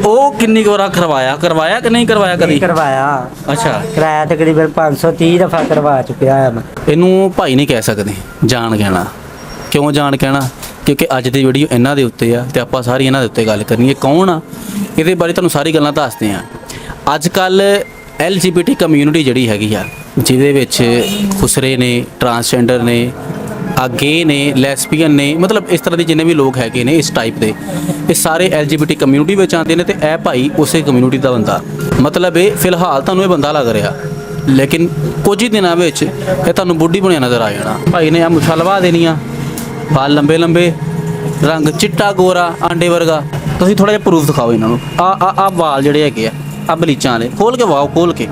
ਉਹ ਕਿੰਨੀ ਕੁ ਵਾਰ ਕਰਵਾਇਆ ਕਿ ਨਹੀਂ ਕਰਵਾਇਆ ਕਦੀ? करवाया। ਅੱਛਾ, कराया तकरीबन 530 दफ़ा करवा चुका है मैं। ਇਹਨੂੰ ਭਾਈ ਨਹੀਂ ਕਹਿ ਸਕਦੇ, ਜਾਣ ਕਹਿਣਾ। ਕਿਉਂ ਜਾਣ ਕਹਿਣਾ? ਕਿਉਂਕਿ ਅੱਜ ਦੀ ਵੀਡੀਓ ਇਹਨਾਂ ਦੇ ਉੱਤੇ ਆ ਤੇ ਆਪਾਂ ਸਾਰੀ ਇਹਨਾਂ ਦੇ ਉੱਤੇ ਗੱਲ ਕਰਨੀ ਹੈ। ਕੌਣ ਆ ਇਹਦੇ ਬਾਰੇ ਤੁਹਾਨੂੰ ਸਾਰੀ ਗੱਲਾਂ ਦੱਸਦੇ ਆ। ਅੱਜ ਕੱਲ LGBT ਕਮਿਊਨਿਟੀ ਜਿਹੜੀ ਹੈਗੀ ਆ, ਜਿਹਦੇ ਵਿੱਚ ਖੁਸਰੇ ਨੇ, ਟਰਾਂਸਜੈਂਡਰ ਨੇ, ਗੇ ਨੇ, ਲੈਸਬੀਅਨ ਨੇ, ਮਤਲਬ ਇਸ ਤਰ੍ਹਾਂ ਦੇ ਜਿੰਨੇ ਵੀ ਲੋਕ ਹੈਗੇ ਨੇ ਇਸ ਟਾਈਪ ਦੇ, ਇਹ ਸਾਰੇ LGBT ਕਮਿਊਨਿਟੀ ਵਿੱਚ ਆਉਂਦੇ ਨੇ। ਤੇ ਇਹ ਭਾਈ ਉਸੇ ਕਮਿਊਨਿਟੀ ਦਾ ਬੰਦਾ, ਮਤਲਬ ਇਹ ਫਿਲਹਾਲ ਤੁਹਾਨੂੰ ਇਹ ਬੰਦਾ ਲੱਗ ਰਿਹਾ, ਲੇਕਿਨ ਕੁਝ ਹੀ ਦਿਨਾਂ ਵਿੱਚ ਇਹ ਤੁਹਾਨੂੰ ਬੁੱਢੀ ਬਣਿਆ ਨਜ਼ਰ ਆ ਜਾਣਾ। ਭਾਈ ਨੇ ਆ ਮੁੱਛਾਂ ਲਵਾ ਦੇਣੀਆਂ, ਵਾਲ ਲੰਬੇ ਲੰਬੇ, ਰੰਗ ਚਿੱਟਾ ਗੋਰਾ ਆਂਡੇ ਵਰਗਾ। ਤੁਸੀਂ ਥੋੜਾ ਜਿਹਾ ਪ੍ਰੂਫ ਦਿਖਾਓ ਇਹਨਾਂ ਨੂੰ। ਆ ਵਾਲ ਜਿਹੜੇ ਹੈਗੇ ਆ ਬਲੀਚਾਂ ਵਾਲੇ, ਖੋਲ ਕੇ ਵਾਓ, ਖੋਲ ਕੇ।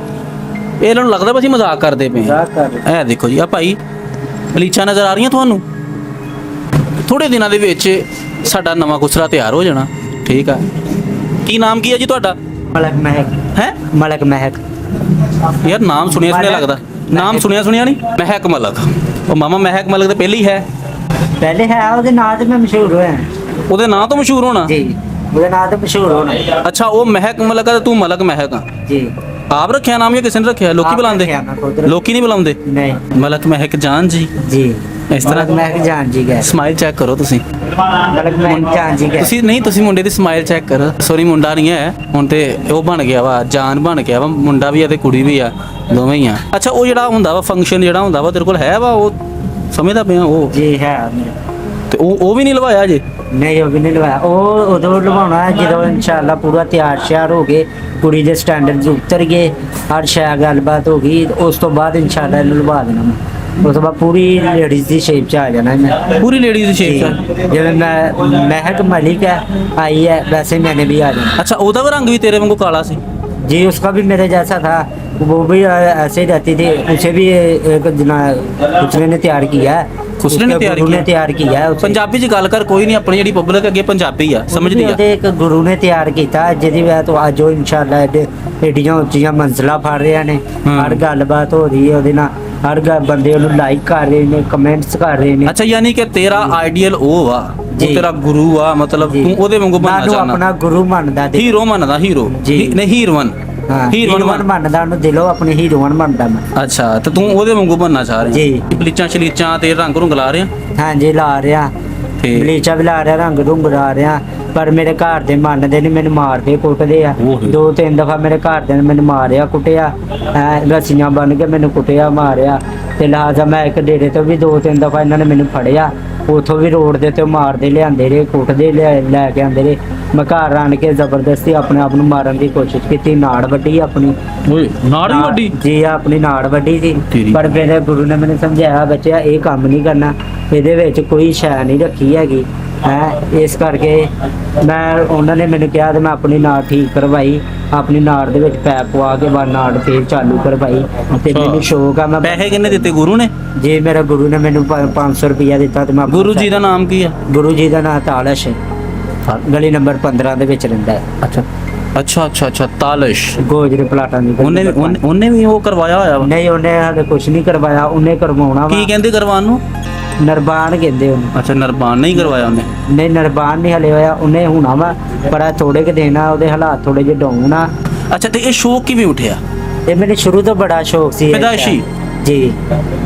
ਇਹ ਇਹਨਾਂ ਨੂੰ ਲੱਗਦਾ ਵੀ ਅਸੀਂ ਮਜ਼ਾਕ ਕਰਦੇ ਪਏ। ਇਹ ਦੇਖੋ ਜੀ, ਆ ਭਾਈ ਬਲੀਚਾਂ ਨਜ਼ਰ ਆ ਰਹੀਆਂ ਤੁਹਾਨੂੰ। ਥੋੜੇ ਦਿਨਾਂ ਦੇ ਵਿੱਚ ਸਾਡਾ ਨਵਾਂ ਖੁਸਰਾ ਤਿਆਰ ਹੋ ਜਾਣਾ, ਠੀਕ ਆ। ਕੀ ਨਾਮ ਕੀ ਹੈ ਜੀ ਤੁਹਾਡਾ? मलक महक ਹੈ मलक महक। ਯਾਰ ਨਾਮ ਸੁਣਿਆ ਲੱਗਦਾ, ਨਾਮ ਸੁਣਿਆ ਨਹੀਂ। ਮਹਿਕ ਮਲਕ, ਉਹ ਮਾਮਾ ਮਹਿਕ ਮਲਕ ਤੇ ਪਹਿਲੀ ਹੈ। पहले है ਉਹਦੇ ਨਾਂ ਤੇ ਮੈਂ ਮਸ਼ਹੂਰ ਹੋਇਆ ਉਹਦੇ ਨਾਂ ਤੋਂ ਮਸ਼ਹੂਰ ਹੋਣਾ ਜੀ। ਉਹਦੇ ਨਾਂ ਤੇ ਮਸ਼ਹੂਰ ਹੋਣਾ। ਅੱਛਾ, ਉਹ ਮਹਿਕ ਮਲਕ ਆ ਤੇ ਤੂੰ ਮਲਕ ਮਹਿਕ ਆ। ਜੀ ਆਪ ਰੱਖਿਆ ਨਾਮ ਜਾਂ ਕਿਸੇ ਨੇ ਰੱਖਿਆ? ਲੋਕੀ ਬੁਲਾਉਂਦੇ? ਲੋਕੀ ਨਹੀਂ ਬੁਲਾਉਂਦੇ। ਨਹੀਂ, ਮਲਕ ਮਹਿਕ ਜਾਨ ਜੀ। ਜੀ ਇਸ ਤਰ੍ਹਾਂ ਮਲਕ महक जान जी गए। ਸਮਾਈਲ ਚੈੱਕ ਕਰੋ ਤੁਸੀਂ। मलक महक जान जी गए। ਤੁਸੀਂ ਮੁੰਡੇ ਦੀ ਸਮਾਈਲ ਚੈੱਕ ਕਰੋ। ਸੌਰੀ, ਮੁੰਡਾ ਨਹੀਂ ਹੈ ਹੁਣ ਤੇ, ਉਹ ਬਣ ਗਿਆ ਵਾ, ਜਾਨ ਬਣ ਗਿਆ ਵਾ। ਮੁੰਡਾ ਵੀ ਆ ਤੇ ਕੁੜੀ ਵੀ ਆ, ਦੋਵੇਂ ਹੀ ਆ। ਅੱਛਾ, ਉਹ ਜਿਹੜਾ ਹੁੰਦਾ ਵਾ ਫੰਕਸ਼ਨ, ਜਿਹੜਾ ਹੁੰਦਾ ਵਾ ਤੇਰੇ ਕੋਲ ਹੈ ਵਾ, ਉਹ ਸਮਝਦਾ ਪਿਆ ਉਹ? जी है। ਤੇ ਉਹ ਵੀ ਨਹੀਂ ਲਵਾਇਆ ਜੇ? ਨਹੀਂ, ਉਹ ਵੀ ਨਹੀਂ ਲਵਾਇਆ। ਉਹ ਉਦੋਂ ਲਵਾਉਣਾ ਜਦੋਂ ਇਨਸ਼ਾਅੱਲਾ ਪੂਰਾ ਤਿਆਰ ਸ਼ਿਆਰ ਹੋ ਗਏ, ਕੁੜੀ ਦੇ ਸਟੈਂਡਰਡ ਉਤਰ ਗਏ, ਹਰ ਸ਼ੈ ਗੱਲਬਾਤ ਹੋ ਗਈ, ਉਸ ਤੋਂ ਬਾਅਦ ਇਨਸ਼ਾਅੱਲਾ ਇਹਨੂੰ ਲਵਾ ਦੇਣਾ ਮੈਂ। ਉਸ ਤੋਂ ਬਾਅਦ ਪੂਰੀ ਲੇਡੀਜ਼ ਦੀ ਸ਼ੇਪ 'ਚ ਆ ਜਾਣਾ ਮੈਂ। ਪੂਰੀ ਲੇਡੀਜ਼ ਦੀ ਸ਼ੇਪ 'ਚ? ਜਿਵੇਂ ਮੈਂ महक मलिक है आई है, वैसे मैंने भी आ जाना। ਅੱਛਾ, ਉਹਦਾ ਵੀ ਰੰਗ ਵੀ ਤੇਰੇ ਵਾਂਗੂ ਕਾਲਾ ਸੀ? जी, उसका भी मेरे जैसा था, वो भी ऐसे ही रहती थी। उसे भी एक दूसरे ने तैयार किया है। ਖੁਸਰੇ ਨੇ ਤਿਆਰ गुरु ने ਕੀਤਾ? तैयार किया है उसे। ਪੰਜਾਬੀ 'ਚ ਗੱਲ ਕਰ, ਕੋਈ ਨਹੀਂ, ਆਪਣੀ ਜਿਹੜੀ ਪਬਲਿਕ ਅੱਗੇ ਪੰਜਾਬੀ ਆ, ਸਮਝਦੀ ਆ। ਉਹਦੇ ਇੱਕ ਗੁਰੂ ਨੇ ਤਿਆਰ ਕੀਤਾ, ਜਿਹਦੀ ਵਜ੍ਹਾ ਤੋਂ ਅੱਜ ਉਹ ਇਨਸ਼ਾਅੱਲਾ ਏਡੀਆਂ ਉੱਚੀਆਂ ਮੰਜ਼ਿਲਾਂ ਫੜ ਰਿਹਾ ਨੇ। ਹਰ ਗੱਲਬਾਤ ਹੋ ਰਹੀ ਹੈ ਉਹਦੇ ਨਾਲ, ਹਰ ਬੰਦੇ ਉਹਨੂੰ ਲਾਈਕ ਕਰ ਰਹੇ ਨੇ, ਕਮੈਂਟਸ ਕਰ ਰਹੇ ਨੇ। ਅੱਛਾ, ਯਾਨੀ ਕਿ ਤੇਰਾ ਆਈਡੀਅਲ ਉਹ ਵਾ, ਉਹ ਜੀ। ਤੇਰਾ ਗੁਰੂ ਆ, ਮਤਲਬ ਤੂੰ ਉਹਦੇ ਵਾਂਗੂ ਬਣਨਾ ਮੈਨੂੰ ਚਾਹੁੰਦਾ? ਆਪਣਾ ਗੁਰੂ ਮੰਨਦਾ ਤੇ ਹੀਰੋ ਮੰਨਦਾ? ਹੀਰੋ ਜੀ। ਨਹੀਂ, ਹੀਰੋਇਨ। ਹਾਂ, ਹੀਰੋਇਨ ਮੰਨਦਾ ਉਹਨੂੰ, ਦਿਲੋਂ ਆਪਣੀ ਹੀਰੋਇਨ ਮੰਨਦਾ ਮੈਂ। ਅੱਛਾ, ਤੇ ਤੂੰ ਉਹਦੇ ਵਾਂਗੂ ਬਣਨਾ ਚਾਹ ਰਿਹਾ? ਜੀ। ਬਲੀਚਾਂ ਸ਼ਲੀਚਾਂ ਤੇ ਰੰਗ ਰੁੰਗ ਲਾ ਰਿਹਾ? ਹਾਂਜੀ, ਲਾ ਰਿਹਾ। ਤੇ ਬਲੀਚਾ ਵੀ ਲਾ ਰਿਹਾ, ਰੰਗ ਰੁੰਗ ਲਾ ਰਿਹਾ, ਪਰ ਮੇਰੇ ਘਰ ਦੇ ਮੰਨਦੇ ਨਹੀਂ, ਮੈਨੂੰ ਮਾਰਦੇ ਕੁੱਟਦੇ ਆ। ਓਹੋ। 2-3 ਦਫਾ ਮੇਰੇ ਘਰ ਦੇ ਨੇ ਮੈਨੂੰ ਮਾਰਿਆ ਕੁੱਟਿਆ, ਰੱਸੀਆਂ ਬੰਨ ਕੇ ਮੈਨੂੰ ਕੁੱਟਿਆ ਮਾਰਿਆ। ਤੇ ਲਿਹਾਜ਼ਾ ਮੈਂ ਇੱਕ ਡੇਰੇ ਤੋਂ ਵੀ 2-3 ਦਫਾ ਇਹਨਾਂ ਨੇ ਮੈਨੂੰ ਫੜਿਆ, ਉਥੋਂ ਵੀ ਰੋਡ ਦੇ ਤੇ ਮਾਰਦੇ ਲਿਆਂਦੇ ਰਹੇ, ਕੁੱਟਦੇ ਲੈ ਕੇ ਆਂਦੇ ਰਹੇ। ਮੈਂ ਘਰ ਆਣ ਕੇ ਜ਼ਬਰਦਸਤੀ ਆਪਣੇ ਆਪ ਨੂੰ ਮਾਰਨ ਦੀ ਕੋਸ਼ਿਸ਼ ਕੀਤੀ, ਨਾੜ ਵੱਢੀ ਆਪਣੀ। ਓਏ, ਨਾੜੀ ਵੱਡੀ? ਜੀ, ਆਪਣੀ ਨਾੜ ਵੱਢੀ ਸੀ। ਤੇਰੀ। ਪਰ ਮੇਰੇ ਗੁਰੂ ਨੇ ਮੈਨੂੰ ਸਮਝਾਇਆ, ਬੱਚਿਆ ਇਹ ਕੰਮ ਨਹੀਂ ਕਰਨਾ, ਇਹਦੇ ਵਿੱਚ ਕੋਈ ਸ਼ੈ ਨਹੀਂ ਰੱਖੀ ਹੈਗੀ ਹੈ। ਇਸ ਕਰਕੇ ਮੈਂ, ਉਹਨਾਂ ਨੇ ਮੈਨੂੰ ਕਿਹਾ ਤੇ ਮੈਂ ਆਪਣੀ ਨਾੜ ਠੀਕ ਕਰਵਾਈ, ਆਪਣੀ ਨਾੜ ਦੇ ਵਿੱਚ ਪੈਪ ਪਵਾ ਕੇ ਬਾਅਦ ਨਾੜ ਫੇਰ ਚਾਲੂ ਕਰਵਾਈ। ਤੇ ਅੱਛਾ। ਮੈਨੂੰ ਸ਼ੌਕ ਆ। ਮੈਂ ਪੈਸੇ ਕਿੰਨੇ ਦਿੱਤੇ ਗੁਰੂ ਨੇ? ਜੀ, ਮੇਰਾ ਗੁਰੂ ਨੇ ਮੈਨੂੰ 500 ਰੁਪਇਆ ਦਿੱਤਾ। ਤੇ ਮੈਂ ਗੁਰੂ ਜੀ ਦਾ ਨਾਮ ਕੀ ਆ? ਗੁਰੂ ਜੀ ਦਾ ਨਾਮ ਤਾਲਸ਼ ਹੈ, ਗਲੀ ਨੰਬਰ 15 ਦੇ ਵਿੱਚ ਰਹਿੰਦਾ ਹੈ। ਅੱਛਾ, ਤਾਲਸ਼। ਗੋਜਰੇ ਪਲਾਟਾਂ ਦੀ ਗਲੀ ਉਹਨੇ ਨੰਬਰ 15। ਉਹਨੇ ਵੀ ਉਹ ਕਰਵਾਇਆ ਹੋਇਆ ਵਾ? ਨਹੀਂ, ਉਹਨੇ ਹਾਲੇ ਕੁਝ ਨਹੀਂ ਕਰਵਾਇਆ, ਉਹਨੇ ਕਰਵਾਉਣਾ ਕੀ ਵਾ। ਕਹਿੰਦੇ ਕਰਵਾਉਣ ਨੂੰ? ਨਰਬਾਨ ਕਹਿੰਦੇ ਉਹਨੂੰ। ਅੱਛਾ, ਨਰਬਾਨ ਨਹੀਂ ਕਰਵਾਇਆ ਉਹਨੇ? ਨਹੀਂ, ਨਰਬਾਨ ਨਹੀਂ ਹਲੇ ਹੋਇਆ, ਉਹਨੇ ਹੋਣਾ ਵਾ, ਪਰ ਥੋੜੇ ਕਿ ਦੇਣਾ, ਉਹਦੇ ਹਾਲਾਤ ਥੋੜੇ ਜਿਹੇ ਡਾਊਨ ਆ। ਅੱਛਾ, ਤੇ ਇਹ ਸ਼ੌਕ ਕਿਵੇਂ ਉੱਠਿਆ? ਇਹ ਮੈਨੂੰ ਸ਼ੁਰੂ ਤੋਂ ਬੜਾ ਸ਼ੌਕ ਸੀ। ਪੈਦਾਇਸ਼ੀ? ਜੀ,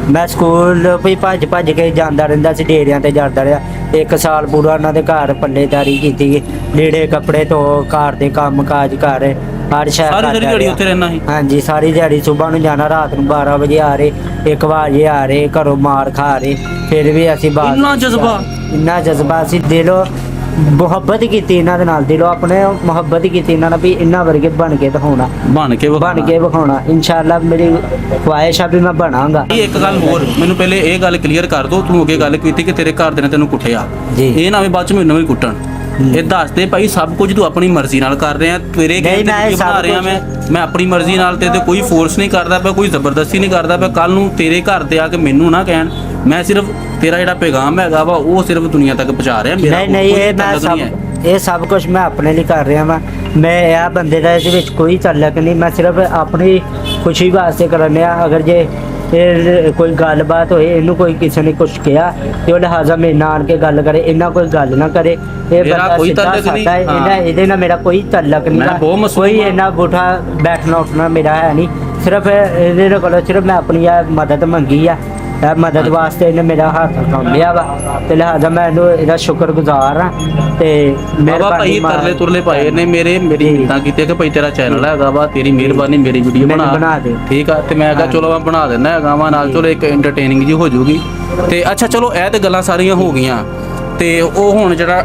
ਮੈਂ ਸਕੂਲ ਵੀ ਭੱਜ ਕੇ ਜਾਂਦਾ ਰਹਿੰਦਾ ਸੀ, ਡੇਰਿਆਂ ਤੇ ਜਾਂਦਾ ਰਿਹਾ। 1 ਸਾਲ ਪੂਰਾ ਉਹਨਾਂ ਦੇ ਘਰ ਪੱਲੇਦਾਰੀ ਕੀਤੀ, ਲੀੜੇ ਕੱਪੜੇ ਤੋਂ, ਘਰ ਦੇ ਕੰਮ ਕਾਜ ਕਰ, ਹਰ ਸ਼ਹਿਰ ਸਾਰੀ ਦਿਹਾੜੀ ਉੱਥੇ ਰਹਿਣਾ ਸੀ? ਹਾਂਜੀ, ਸਾਰੀ ਦਿਹਾੜੀ, ਸਵੇਰ ਨੂੰ ਜਾਣਾ, ਰਾਤ ਨੂੰ 12 ਵਜੇ ਆ ਰਹੇ, 1 ਵਜੇ ਆ ਰਹੇ, ਘਰੋਂ ਮਾਰ ਖਾ ਰਹੇ। ਫਿਰ ਵੀ ਅਸੀਂ ਬਾਹਰ, ਇੰਨਾ ਜਜ਼ਬਾ ਸੀ, ਦਿਲੋਂ ਮੁਹੱਬਤ ਕੀਤੀ ਇਹਨਾਂ ਦੇ ਨਾਲ, ਦਿਲੋਂ ਆਪਣੇ ਮੁਹੱਬਤ ਕੀਤੀ ਇਹਨਾਂ ਨਾਲ ਵੀ ਇਹਨਾਂ ਵਰਗੇ ਬਣ ਕੇ ਦਿਖਾਉਣਾ, ਬਣ ਕੇ ਵਿਖਾਉਣਾ। ਇਨਸ਼ਾਅੱਲਾ ਮੇਰੀ ਖੁਆਇਸ਼ ਆ ਵੀ ਮੈਂ ਬਣਾਂਗਾ। ਇਹ ਇੱਕ ਗੱਲ ਹੋਰ, ਮੈਨੂੰ ਪਹਿਲੇ ਇਹ ਗੱਲ ਕਲੀਅਰ ਕਰ ਦੋ, ਤੂੰ ਅੱਗੇ ਗੱਲ ਕੀਤੀ ਕਿ ਤੇਰੇ ਘਰ ਦੇ ਨੇ ਤੈਨੂੰ ਕੁੱਟਿਆ, ਜੀ। ਇਹ ਨਾ ਵੀ ਬਾਅਦ ਚ ਮੈਨੂੰ ਵੀ ਕੁੱਟਣ। ਇਹ ਦੱਸ ਦੇ ਭਾਈ, ਸਭ ਕੁਝ ਤੂੰ ਆਪਣੀ ਮਰਜ਼ੀ ਨਾਲ ਕਰ ਰਿਹਾ, ਤੇਰੇ ਕਹਿਣ ਤੇ ਵੀਡੀਓ ਬਣਾ ਰਿਹਾ ਮੈਂ ਆਪਣੀ ਮਰਜ਼ੀ ਨਾਲ, ਤੇ ਕੋਈ ਫੋਰਸ ਨਹੀਂ ਕਰਦਾ ਪਿਆ, ਕੋਈ ਜ਼ਬਰਦਸਤੀ ਨਹੀਂ ਕਰਦਾ ਪਿਆ। ਕੱਲ ਨੂੰ ਤੇਰੇ ਘਰ ਦੇ ਆ ਕੇ ਮੈਨੂੰ ਨਾ ਕਹਿਣ, ਮੈਂ ਸਿਰਫ ਤੇਰਾ ਜਿਹੜਾ ਪੈਗਾਮ ਹੈਗਾ ਵਾ ਉਹ ਸਿਰਫ ਦੁਨੀਆ ਤੱਕ ਪਹੁੰਚਾ ਰਿਹਾ। ਨਹੀਂ, ਇਹ ਸਭ ਕੁਝ ਮੈਂ ਆਪਣੇ ਲਈ ਕਰ ਰਿਹਾ ਵਾਂ। ਮੈਂ ਇਹ ਬੰਦੇ ਦਾ ਇਹਦੇ ਵਿੱਚ ਕੋਈ ਤਾਲੁਕ ਨਹੀਂ, ਮੈਂ ਸਿਰਫ ਆਪਣੀ ਖੁਸ਼ੀ ਵਾਸਤੇ ਕਰ ਰਿਹਾ। ਅਗਰ ਜੇ ਇਹ ਕੋਈ ਗੱਲਬਾਤ ਹੋਏ, ਇਹਨੂੰ ਕੋਈ ਕਿਸੇ ਨੇ ਕੁਝ ਕਿਹਾ ਤੇ ਉਹ ਲਿਹਾਜ਼ਾ ਮੇਰੇ ਨਾਲ ਆਣ ਕੇ ਗੱਲ ਕਰੇ, ਇਹਨਾਂ ਕੋਈ ਗੱਲ ਨਾ ਕਰੇ। ਇਹ ਮੇਰਾ ਬੰਦਾ ਕੋਈ ਸਿੱਧਾ ਤਾਲੁਕ ਨਹੀਂ, ਸਾਦਾ ਹੈ, ਇਹਦੇ ਨਾਲ ਮੇਰਾ ਕੋਈ ਤਾਲੁਕ ਨਹੀਂ ਮੈਂ ਗਾ। ਬਹੁਤ ਮਾਸੂਮ ਕੋਈ ਹਾਂ। ਇਹਨਾਂ ਬੂਠਾ ਬੈਠਣਾ ਉੱਠਣਾ ਮੇਰਾ ਹੈ ਨਹੀਂ, ਸਿਰਫ ਇਹਦੇ ਕੋਲੋਂ ਸਿਰਫ ਮੈਂ ਆਪਣੀ ਆ ਮਦਦ ਮੰਗੀ ਆ, ਇਹ ਮਦਦ ਵਾਸਤੇ ਇਹਨੇ ਮੇਰਾ ਹੱਥ ਥੰਮਿਆ ਵਾ ਤੇ ਲਿਹਾਜ਼ਾ ਮੈਂ ਇਹਨੂੰ ਇਹਦਾ ਸ਼ੁਕਰਗੁਜ਼ਾਰ ਆ ਤੇ ਬਾਬਾ ਭਾਈ ਤਰਲੇ ਤੁਰਲੇ ਪਾਏ ਨੇ ਮੇਰੀ ਮਿੰਤਾਂ ਕੀਤੀ ਕਿ ਭਾਈ ਤੇਰਾ ਚੈਨਲ ਹੈਗਾ ਵਾ, ਤੇਰੀ ਮਿਹਰਬਾਨੀ ਮੇਰੀ ਵੀਡੀਓ ਮੈਨੂੰ ਬਣਾ ਬਣਾ ਦੇ। ਠੀਕ ਆ। ਤੇ ਮੈਂ ਕਿਹਾ ਚਲੋ ਮੈਂ ਬਣਾ ਦਿੰਦਾ ਹੈਗਾ ਵਾ, ਨਾਲ ਚਲੋ ਇੱਕ ਐਂਟਰਟੇਨਿੰਗ ਜੀ ਹੋ ਜਾਊਗੀ। ਤੇ ਅੱਛਾ ਚਲੋ ਇਹ ਤੇ ਗੱਲਾਂ ਸਾਰੀਆਂ ਹੋ ਗਈਆਂ, ਤੇ ਉਹ ਹੁਣ ਜਿਹੜਾ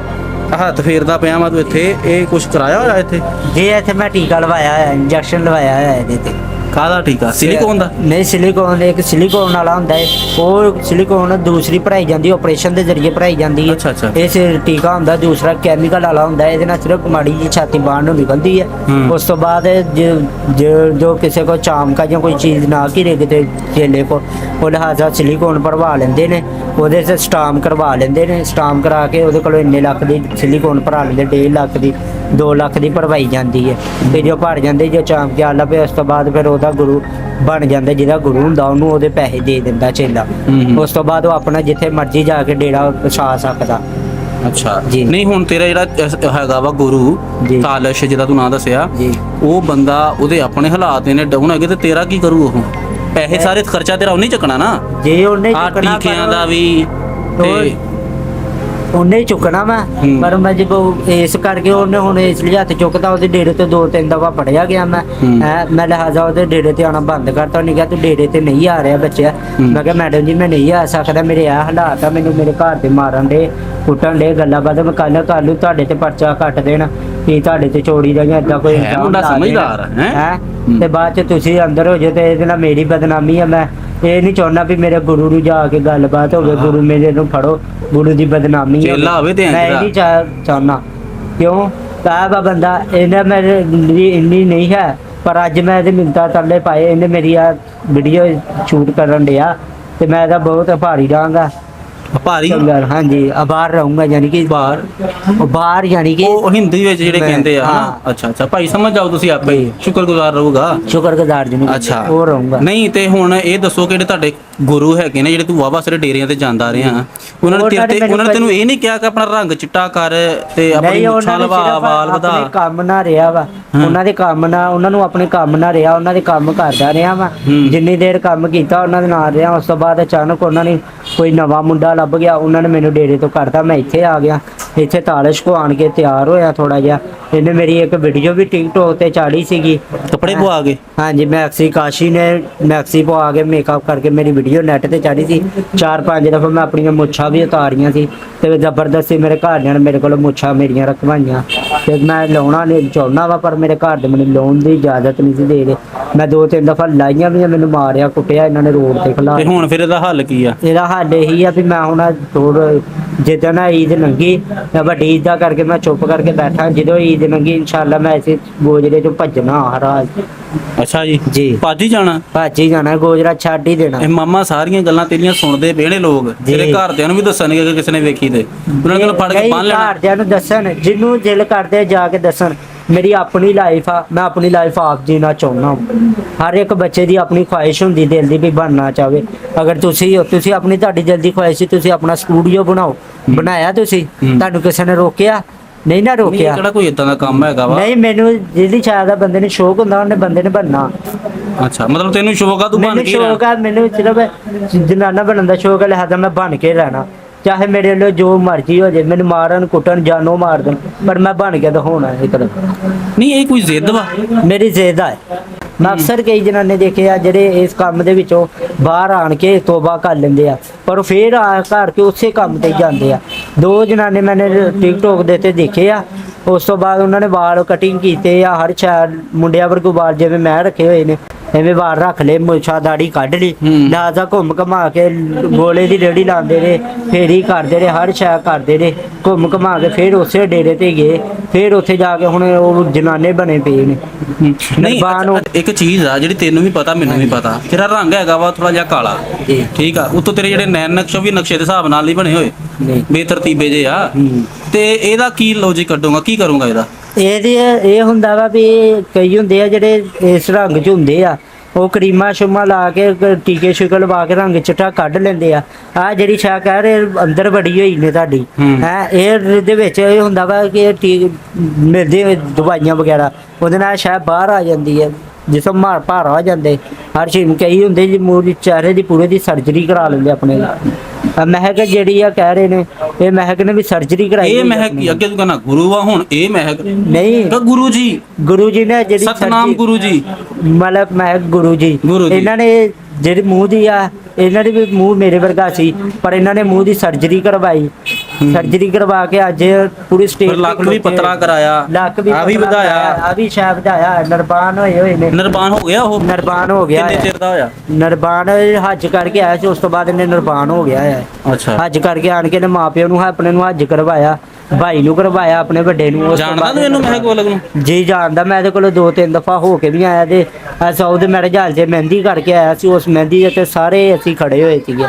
ਹੱਥ ਫੇਰਦਾ ਪਿਆ ਵਾ ਤੂੰ ਇੱਥੇ, ਇਹ ਕੁਝ ਕਰਾਇਆ ਹੋਇਆ ਇੱਥੇ? ਜੇ ਇੱਥੇ ਮੈਂ ਟੀਕਾ ਲਵਾਇਆ ਹੋਇਆ, ਇੰਜੈਕਸ਼ਨ ਲਵਾਇਆ ਹੋਇਆ ਇਹਦੇ ਤੇ। ਕਾਹਦਾ ਟੀਕਾ? ਸਿਲੀਕੋਨ ਦਾ? ਨਹੀਂ, ਸਿਲੀਕੋਨ ਇੱਕ ਸਿਲੀਕੋਨ ਵਾਲਾ ਹੁੰਦਾ ਹੈ, ਉਹ ਸਿਲੀਕੋਨ ਦੂਸਰੀ ਭਰਾਈ ਜਾਂਦੀ, ਆਪਰੇਸ਼ਨ ਦੇ ਜ਼ਰੀਏ ਭਰਾਈ ਜਾਂਦੀ ਹੈ। ਅੱਛਾ। ਇਸ ਟੀਕਾ ਹੁੰਦਾ ਦੂਸਰਾ ਕੈਮੀਕਲ ਵਾਲਾ ਹੁੰਦਾ ਹੈ, ਇਹਦੇ ਨਾਲ ਸਿਰਫ ਮਾੜੀ ਜੀ ਛਾਤੀ ਬਾਹਰ ਨੂੰ ਨਿਕਲਦੀ ਹੈ। ਉਸ ਤੋਂ ਬਾਅਦ ਜੋ ਕਿਸੇ ਕੋ ਚਾਮਕਾ ਜਾਂ ਕੋਈ ਚੀਜ਼ ਨਾ ਘਿਰੇ ਕਿਤੇ ਚੇਲੇ ਕੋ, ਉਹ ਲਿਹਾਜ਼ਾ ਸਿਲੀਕੋਨ ਭਰਵਾ ਲੈਂਦੇ ਨੇ, ਉਹਦੇ ਤੇ ਸਟਾਮ ਕਰਵਾ ਲੈਂਦੇ ਨੇ, ਸਟਾਮ ਕਰਾ ਕੇ ਉਹਦੇ ਕੋਲੋਂ ਇੰਨੇ ਲੱਖ ਦੀ ਸਿਲੀਕੋਨ ਭਰਾ ਲੈਂਦੇ, 1.5 ਲੱਖ ਦੀ 2 ਲੱਖ ਦੀ ਭਰਵਾਈ ਜਾਂਦੀ ਹੈ। ਤੇ ਜੋ ਭਰ ਜਾਂਦੇ, ਜੋ ਚਾਮਕੇ ਆਲਾ ਪਏ, ਉਸ ਤੋਂ ਬਾਅਦ ਫਿਰ ਉਹਦਾ ਗੁਰੂ ਬਣ ਜਾਂਦਾ, ਜਿਹਦਾ ਗੁਰੂ ਹੁੰਦਾ ਉਹਨੂੰ ਉਹਦੇ ਪੈਸੇ ਦੇ ਦਿੰਦਾ ਚੇਲਾ। ਉਸ ਤੋਂ ਬਾਅਦ ਉਹ ਆਪਣਾ ਜਿੱਥੇ ਮਰਜ਼ੀ ਜਾ ਕੇ ਡੇਰਾ ਵਸਾ ਸਕਦਾ। ਅੱਛਾ ਜੀ। ਨਹੀਂ ਹੁਣ ਤੇਰਾ ਜਿਹੜਾ ਹੈਗਾ ਵਾ ਗੁਰੂ ਜੀ। ਤਾਲਸ਼ ਜਿਹਦਾ ਤੂੰ ਨਾਂ ਦੱਸਿਆ, ਜੀ। ਉਹ ਬੰਦਾ ਉਹਦੇ ਆਪਣੇ ਹਾਲਾਤ ਨੇ ਡਾਊਨ ਹੈਗੇ, ਤੇ ਤੇਰਾ ਕੀ ਕਰੂ ਉਹ? ਪੈਸੇ ਸਾਰੇ ਖਰਚਾ ਤੇਰਾ ਉਹਨੇ ਚੱਕਣਾ ਨਾ, ਜੇ ਉਹਨੇ ਆ ਚੁੱਕਣਾ ਟੀਕਿਆਂ ਦਾ ਵੀ ਤੇ ਉਹਨੇ ਹੀ ਚੁੱਕਣਾ ਵਾ, ਪਰ ਮੈਂ ਜਦੋਂ ਇਸ ਕਰਕੇ ਉਹਨੇ ਹੁਣ ਇਸ ਲਈ ਹੱਥ ਚੁੱਕਦਾ, ਉਹਦੇ ਡੇਰੇ ਤੋਂ 2-3 ਦਫਾ ਫੜਿਆ ਗਿਆ ਮੈਂ। ਮੈਂ ਲਿਹਾਜ਼ਾ ਉਹਦੇ ਡੇਰੇ ਤੇ ਆਉਣਾ ਬੰਦ ਕਰਤਾ। ਉਹਨੇ ਕਿਹਾ ਤੂੰ ਡੇਰੇ ਤੇ ਨਹੀਂ ਆ ਰਿਹਾ ਬੱਚਿਆ। ਮੈਂ ਕਿਹਾ ਮੈਡਮ ਜੀ ਮੈਂ ਨਹੀਂ ਆ ਸਕਦਾ, ਮੇਰੇ ਇਹ ਹਾਲਾਤ ਆ, ਮੈਨੂੰ ਮੇਰੇ ਘਰ ਦੇ ਮਾਰਨ ਦੇ, ਕੁੱਟਣ ਦੇ, ਗੱਲਾਂ ਬਾਤਾਂ। ਮੈਂ ਕੱਲ ਨੂੰ ਤੁਹਾਡੇ ਤੇ ਪਰਚਾ ਕੱਟ ਦੇਣਾ ਕਿ ਤੁਹਾਡੇ ਤੇ ਚੋਰੀ ਦਾ ਜਾਂ ਏਦਾਂ ਕੋਈ ਹੈ ਮੁੰਡਾ ਸਮਝਦਾਰ ਹੈ। ਤੇ ਬਾਅਦ ਚ ਤੁਸੀਂ ਅੰਦਰ ਹੋ ਜਾਓ ਤੇ ਇਹਦੇ ਨਾਲ ਮੇਰੀ ਬਦਨਾਮੀ ਆ। ਮੈਂ ਇਹ ਨਹੀਂ ਚਾਹੁੰਦਾ ਵੀ ਮੇਰੇ ਗੁਰੂ ਨੂੰ ਜਾ ਕੇ ਗੱਲਬਾਤ ਹੋਵੇ, ਗੁਰੂ ਮੇਰੇ ਨੂੰ ਫੜੋ, ਗੁਰੂ ਦੀ ਬਦਨਾਮੀ ਹੋਵੇ। ਚੇਲਾ ਹੋਵੇ ਤੇ ਮੈਂ ਇਹ ਨਹੀਂ ਚਾਹੁੰਦਾ। ਕਿਉਂ? ਸਾਹਿਬ ਆ ਬੰਦਾ, ਇਹਨੇ ਮੇਰੀ ਇੰਨੀ ਨਹੀਂ ਹੈ, ਪਰ ਅੱਜ ਮੈਂ ਇਹਦੇ ਮਿੰਤਾ ਤਰਲੇ ਪਾਏ, ਇਹਨੇ ਮੇਰੀ ਆ ਵੀਡੀਓ ਸ਼ੂਟ ਕਰਨ ਡਿਆ ਤੇ ਮੈਂ ਇਹਦਾ ਬਹੁਤ ਆਭਾਰੀ ਰਹਾਂਗਾ। ਭਾਰੀ ਚੰਗਾ, ਹਾਂਜੀ ਆਭਾਰ ਰਹੂੰਗਾ, ਯਾਨੀ ਕਿ ਬਾਹਰ ਯਾਨੀ ਕਿ ਉਹ ਹਿੰਦੀ ਵਿੱਚ ਜਿਹੜੇ ਕਹਿੰਦੇ ਆ ਹਾਂ। ਹਨਾ। ਅੱਛਾ ਭਾਈ ਸਮਝ ਜਾਓ ਤੁਸੀਂ ਆਪੇ ਹੀ, ਸ਼ੁਕਰਗੁਜ਼ਾਰ ਰਹੂਗਾ। ਸ਼ੁਕਰਗੁਜ਼ਾਰ ਜੀ ਨੂੰ ਅੱਛਾ ਉਹ ਰਹੂੰਗਾ। ਨਹੀਂ ਤੇ ਹੁਣ ਇਹ ਦੱਸੋ ਕਿ ਜਿਹੜੇ ਤੁਹਾਡੇ ਗੁਰੂ ਹੈਗੇ ਨੇ, ਜਿਹੜੇ ਤੂੰ ਵਾਵਾ ਸਾਰੇ ਡੇਰਿਆਂ ਤੇ ਜਾਂਦਾ ਰਿਹਾ, ਉਹਨਾਂ ਨੇ ਤੈਨੂੰ ਇਹ ਨਹੀਂ ਕਿਹਾ ਕਿ ਆਪਣਾ ਰੰਗ ਚਿੱਟਾ ਕਰ ਤੇ ਆਪਣੀ ਨਹੀਂ, ਮੁੱਛਾਂ ਉਹਨਾਂ ਨੇ ਲਵਾ, ਸਿਰਫ ਵਾਲ ਵਧਾ? ਆਪਣੇ ਕੰਮ ਨਾ ਰਿਹਾ ਵਾ, ਉਹਨਾਂ ਦੇ ਕੰਮ ਨਾਲ, ਉਹਨਾਂ ਨੂੰ ਆਪਣੇ ਕੰਮ ਨਾਲ ਰਿਹਾ, ਉਹਨਾਂ ਦੇ ਕੰਮ ਕਰਦਾ ਰਿਹਾ ਵਾ। ਜਿੰਨੀ ਦੇਰ ਕੰਮ ਕੀਤਾ ਉਹਨਾਂ ਦੇ ਨਾਲ ਰਿਹਾ, ਉਸ ਤੋਂ ਬਾਅਦ ਅਚਾਨਕ ਉਹਨਾਂ ਨੇ ਕੋਈ ਨਵਾਂ ਮੁੰਡਾ ਲੱਭ ਗਿਆ, ਉਹਨਾਂ ਨੇ ਮੈਨੂੰ ਡੇਰੇ ਤੋਂ ਕੱਢਤਾ। ਮੈਂ ਇੱਥੇ ਆ ਗਿਆ, ਇੱਥੇ ਤਾਲਸ਼ ਕੋ ਆਣ ਕੇ ਤਿਆਰ ਹੋਇਆ ਥੋੜਾ ਜਿਹਾ। ਇਹਨੇ ਮੇਰੀ ਇੱਕ ਵੀਡੀਓ ਵੀ ਟਿਕਟੋਕ ਤੇ ਚਾੜੀ ਸੀਗੀ, ਕੱਪੜੇ ਪਵਾ ਕੇ। ਹਾਂਜੀ, ਮੈਕਸੀ ਕਾਸ਼ੀ ਨੇ ਮੈਕਸੀ ਪਵਾ ਕੇ ਮੇਕਅਪ ਕਰਕੇ ਮੇਰੀ ਵੀਡੀਓ ਨੈਟ ਤੇ ਚਾੜੀ ਸੀ। 4-5 ਦਫਾ ਮੈਂ ਆਪਣੀਆਂ ਮੁੱਛਾਂ ਵੀ ਉਤਾਰੀਆਂ ਸੀ ਤੇ ਜ਼ਬਰਦਸਤੀ ਮੇਰੇ ਘਰਦਿਆਂ ਨੇ ਮੇਰੇ ਕੋਲ ਮੁੱਛਾਂ ਮੇਰੀਆਂ ਰਖਵਾਈਆਂ ਤੇ ਮੈਂ ਲਾਉਣਾ ਨਹੀਂ ਚਾਹੁੰਦਾ ਵਾ, ਪਰ ਮੇਰੇ ਘਰ ਦੇ ਮੈਨੂੰ ਲਾਉਣ ਦੀ ਇਜਾਜ਼ਤ ਨਹੀਂ ਸੀ ਦੇ ਰਹੇ। ਮੈਂ 2-3 ਦਫਾ ਲਾਈਆਂ ਵੀ, ਮੈਨੂੰ ਮਾਰਿਆ ਕੁੱਟਿਆ ਇਹਨਾਂ ਨੇ ਰੋਡ ਤੇ ਖਲਾ। ਤੇ ਹੁਣ ਫਿਰ ਇਹਦਾ ਹੱਲ ਕੀ ਆ? ਇਹਦਾ ਹੱਲ ਇਹੀ ਆ ਵੀ ਮੈਂ ਹੁਣ ਜਿੱਦਾਂ ਨਾ ਈਦ ਲੰਘੀ, ਮੈਂ ਵੱਡੀ ਈਦ ਦਾ ਕਰਕੇ ਮੈਂ ਚੁੱਪ ਕਰਕੇ ਬੈਠਾ। ਜਦੋਂ ਈਦ ਲੰਘੀ ਇਨਸ਼ਾਅੱਲਾ ਮੈਂ ਇਸੇ ਗੋਜਰੇ ਚੋਂ ਭੱਜਣਾ ਹਰਾਜ। ਅੱਛਾ ਜੀ। ਜੀ। ਭੱਜ ਹੀ ਜਾਣਾ? ਭੱਜ ਹੀ ਜਾਣਾ, ਗੋਜਰਾ ਛੱਡ ਹੀ ਦੇਣਾ। ਇਹ ਮਾਮਾ ਸਾਰੀਆਂ ਗੱਲਾਂ ਤੇਰੀਆਂ ਸੁਣਦੇ ਪਏ ਨੇ ਲੋਕ, ਤੇਰੇ ਘਰਦਿਆਂ ਨੂੰ ਵੀ ਦੱਸਣਗੇ ਕਿ ਕਿਸੇ ਨੇ ਵੇਖੀ ਤੇ ਉਹਨਾਂ ਨੇ ਤੈਨੂੰ ਫੜ ਕੇ ਬੰਨ ਲੈਣਾ। ਘਰਦਿਆਂ ਨੂੰ ਦੱਸਣ, ਜਿਹਨੂੰ ਦਿਲ ਕਰਦੇ ਜਾ ਕੇ ਦੱਸਣ। ਮੇਰੀ ਆਪਣੀ ਲਾਈਫ ਆ, ਮੈਂ ਆਪਣੀ ਲਾਈਫ ਆਪ ਜੀਣਾ ਚਾਹੁੰਦਾ। ਹਰ ਇੱਕ ਬੱਚੇ ਦੀ ਆਪਣੀ ਖੁਆਇਸ਼ ਹੁੰਦੀ ਦਿਲ ਦੀ ਵੀ ਬਣਨਾ ਚਾਹਵੇ। ਅਗਰ ਤੁਸੀਂ ਆਪਣੀ ਤੁਹਾਡੀ ਦਿਲ ਦੀ ਖੁਆਇਸ਼ ਸੀ, ਤੁਸੀਂ ਆਪਣਾ ਸਟੂਡੀਓ ਬਣਾਓ, ਬਣਾਇਆ ਤੁਸੀਂ, ਤੁਹਾਨੂੰ ਕਿਸੇ ਨੇ ਰੋਕਿਆ ਨਹੀਂ ਨਾ ਰੋਕਿਆ। ਕਿਹੜਾ ਕੋਈ ਇਦਾਂ ਦਾ ਕੰਮ ਹੈਗਾ ਵਾ? ਨਹੀਂ, ਮੈਨੂੰ ਜਿਹਦੀ ਸ਼ਾਇਦ ਆ ਬੰਦੇ ਨੂੰ ਸ਼ੌਕ ਹੁੰਦਾ, ਉਹਨੇ ਬੰਦੇ ਨੇ ਬਣਨਾ। ਅੱਛਾ, ਮਤਲਬ ਤੈਨੂੰ ਸ਼ੌਕ ਆ, ਤੂੰ ਬਣ ਮੈਨੂੰ ਕੇ ਸ਼ੌਕ ਆ, ਮੈਨੂੰ ਸਿਰਫ ਜਨਾਨਾ ਬਣਨ ਦਾ ਸ਼ੌਕ ਹੈ, ਲਿਹਾਜ਼ਾ ਮੈਂ ਬਣ ਕੇ ਰਹਿਣਾ। ਚਾਹੇ ਮੇਰੇ ਲਈ ਜੋ ਮਰਜ਼ੀ ਹੋ ਜਾਏ, ਮੈਨੂੰ ਮਾਰਨ ਕੁੱਟਣ ਜਾਨੋਂ ਮਾਰ ਦੇਣ, ਪਰ ਮੈਂ ਬਣ ਕੇ ਦਿਖਾਉਣਾ ਇੱਕ ਦਿਨ। ਨਹੀਂ ਇਹ ਕੋਈ ਜ਼ਿੱਦ ਵਾ? ਮੇਰੀ ਜ਼ਿੱਦ ਹੈ। ਮੈਂ ਅਕਸਰ ਕਈ ਜਨਾਨੇ ਦੇਖੇ ਆ ਜਿਹੜੇ ਇਸ ਕੰਮ ਦੇ ਵਿੱਚੋਂ ਬਾਹਰ ਆਣ ਕੇ ਤੋਬਾ ਕਰ ਲੈਂਦੇ ਆ, ਪਰ ਉਹ ਫੇਰ ਆ ਘਰ ਕੇ ਉਸੇ ਕੰਮ ਤੇ ਜਾਂਦੇ ਆ। 2 ਜਨਾਨੇ ਮੈंने ਟਿਕਟੋਕ ਦੇ ਤੇ ਦੇਖੇ ਆ, ਉਸ ਤੋਂ ਬਾਅਦ ਉਹਨਾਂ ਨੇ ਵਾਲ ਕਟਿੰਗ ਕੀਤੇ ਆ, ਹਰ ਸ਼ਾਇਦ ਮੁੰਡਿਆਂ ਵਰਗੂ ਵਾਲ ਜਿਵੇਂ ਮੈਂ ਰੱਖੇ ਹੋਏ ਨੇ ਐਵੇਂ ਵਾਲ ਰੱਖ ਲਏ, ਮੁੱਛਾਂ ਦਾੜੀ ਕੱਢ ਲਈ, ਲਿਹਾਜ਼ਾ ਘੁੰਮ ਘਮਾ ਕੇ ਗੋਲੇ ਦੀ ਰੇੜੀ ਲਾਉਂਦੇ ਰਹੇ, ਫੇਰੀ ਕਰਦੇ ਰਹੇ, ਹਰ ਸ਼ੈ ਕਰਦੇ ਰਹੇ, ਘੁੰਮ ਘਮਾ ਕੇ ਫੇਰ ਉਸੇ ਡੇਰੇ ਤੇ ਗਏ, ਫੇਰ ਉੱਥੇ ਜਾ ਕੇ ਹੁਣ ਉਹ ਜਨਾਨੇ ਬਣੇ ਪਏ ਨੇ। ਨਹੀਂ ਇੱਕ ਚੀਜ਼ ਆ ਜਿਹੜੀ ਤੈਨੂੰ ਵੀ ਪਤਾ ਮੈਨੂੰ ਵੀ ਪਤਾ, ਤੇਰਾ ਰੰਗ ਹੈਗਾ ਵਾ ਥੋੜਾ ਜਿਹਾ ਕਾਲਾ, ਠੀਕ ਆ, ਉੱਤੋਂ ਤੇਰੇ ਜਿਹੜੇ ਨੈਣ ਨਕਸ਼ ਵੀ ਨਕਸ਼ੇ ਦੇ ਹਿਸਾਬ ਨਾਲ ਹੀ ਬਣੇ ਹੋਏ, ਬੇਤਰਤੀਬੇ ਜੇ ਆ, ਤੇ ਇਹਦਾ ਕੀ ਲੌਜਿਕ ਕੱਢੂਗਾ, ਕੀ ਕਰੂੰਗਾ ਇਹਦਾ? ਇਹ ਹੁੰਦਾ ਵਾ ਵੀ ਕਈ ਹੁੰਦੇ ਆ ਜਿਹੜੇ ਇਸ ਰੰਗ 'ਚ ਹੁੰਦੇ ਆ, ਉਹ ਕਰੀਮਾਂ ਸ਼ੁਮਾ ਲਾ ਕੇ ਟੀਕੇ ਸ਼ੁਕੇ ਲਵਾ ਕੇ ਰੰਗ ਚਿੱਟਾ ਕੱਢ ਲੈਂਦੇ ਆ। ਆ ਜਿਹੜੀ ਸ਼ਾ ਕਹਿ ਰਹੇ ਅੰਦਰ ਬੜੀ ਹੋਈ ਨੇ ਤੁਹਾਡੀ ਹੈ, ਇਹ ਦੇ ਵਿੱਚ ਇਹ ਹੁੰਦਾ ਵਾ ਕਿ ਇਹ ਮਿਲਦੇ ਹੋਏ ਦਵਾਈਆਂ ਵਗੈਰਾ, ਉਹਦੇ ਨਾਲ ਸ਼ਾਇਦ ਬਾਹਰ ਆ ਜਾਂਦੀ ਹੈ, ਜਿਸਮ ਭਾਰਾ ਹੋ ਜਾਂਦੇ। ਹਰ ਚੀਜ਼ ਨੂੰ ਕਈ ਹੁੰਦੇ ਜੀ ਮੂੰਹ ਦੀ ਚਿਹਰੇ ਦੀ ਪੂਰੇ ਦੀ ਸਰਜਰੀ ਕਰਾ ਲੈਂਦੇ ਆਪਣੇ। ਮਹਿਕ ਜਿਹੜੀ ਆ ਕਹਿ ਰਹੇ ਨੇ, ਇਹ ਮਹਿਕ ਨੇ ਵੀ ਸਰਜਰੀ ਕਰਾਈ। ਇਹ ਮਹਿਕ ਅੱਗੇ ਤੂੰ ਕਹਿੰਦਾ ਗੁਰੂ ਆ, ਹੁਣ ਇਹ ਮਹਿਕ ਨਹੀਂ, ਤਾਂ ਗੁਰੂ ਜੀ ਨੇ ਜਿਹੜੀ ਸਤਨਾਮ ਗੁਰੂ ਜੀ, ਮਤਲਬ ਮਹਿਕ ਗੁਰੂ ਜੀ ਇਹਨਾਂ ਨੇ ਜਿਹੜੀ ਮੂੰਹ ਦੀ ਆ, ਇਹਨਾਂ ਦੇ ਵੀ ਮੂੰਹ ਮੇਰੇ ਵਰਗਾ ਸੀ, ਪਰ ਇਹਨਾਂ ਨੇ ਮੂੰਹ ਦੀ ਸਰਜਰੀ ਕਰਵਾਈ। ਸਰਜਰੀ ਕਰਵਾ ਕੇ ਅੱਜ ਪੂਰੀ ਸਟੇਟ ਲੱਕ ਵੀ ਪਤਲਾ ਕਰਾਇਆ, ਲੱਕ ਵੀ ਆ ਵੀ ਵਧਾਇਆ, ਆ ਵੀ ਸ਼ਾਇਦ ਵਧਾਇਆ। ਨਿਰਬਾਨ ਹੋਏ ਨੇ। ਨਿਰਬਾਨ ਹੋ ਗਿਆ ਉਹ? ਨਿਰਬਾਨ ਹੋ ਗਿਆ। ਕਿੰਨੇ ਚਿਰ ਦਾ ਹੋਇਆ? ਨਿਰਬਾਨ ਹੱਜ ਕਰਕੇ ਆਇਆ ਸੀ, ਉਸ ਤੋਂ ਬਾਅਦ ਇਹਨੇ ਨਿਰਬਾਨ ਹੋ ਗਿਆ ਹੈ। ਅੱਛਾ, ਹੱਜ ਕਰਕੇ ਆਣ ਕੇ ਨੇ ਮਾਪਿਆਂ ਨੂੰ ਆਪਣੇ ਨੂੰ ਹੱਜ ਕਰਵਾਇਆ, ਭਾਈ ਨੂੰ ਕਰਵਾਇਆ, ਆਪਣੇ ਵੱਡੇ ਨੂੰ। ਜਾਣਦਾ ਤੂੰ ਇਹਨੂੰ ਮਹਿਕ ਗੋਲਕ ਨੂੰ? ਜੀ ਜਾਣਦਾ, ਮੈਂ ਇਹਦੇ ਕੋਲ 2-3 ਦਫਾ ਹੋ ਕੇ ਵੀ ਆਇਆ ਤੇ ਸਾਊਦ ਮੈਰਿਜ ਹਾਲ 'ਚ ਮਹਿੰਦੀ ਕਰਕੇ ਆਇਆ ਸੀ। ਉਸ ਮਹਿੰਦੀ ਤੇ ਸਾਰੇ ਅਸੀਂ ਖੜੇ ਹੋਏ ਸੀਗੇ।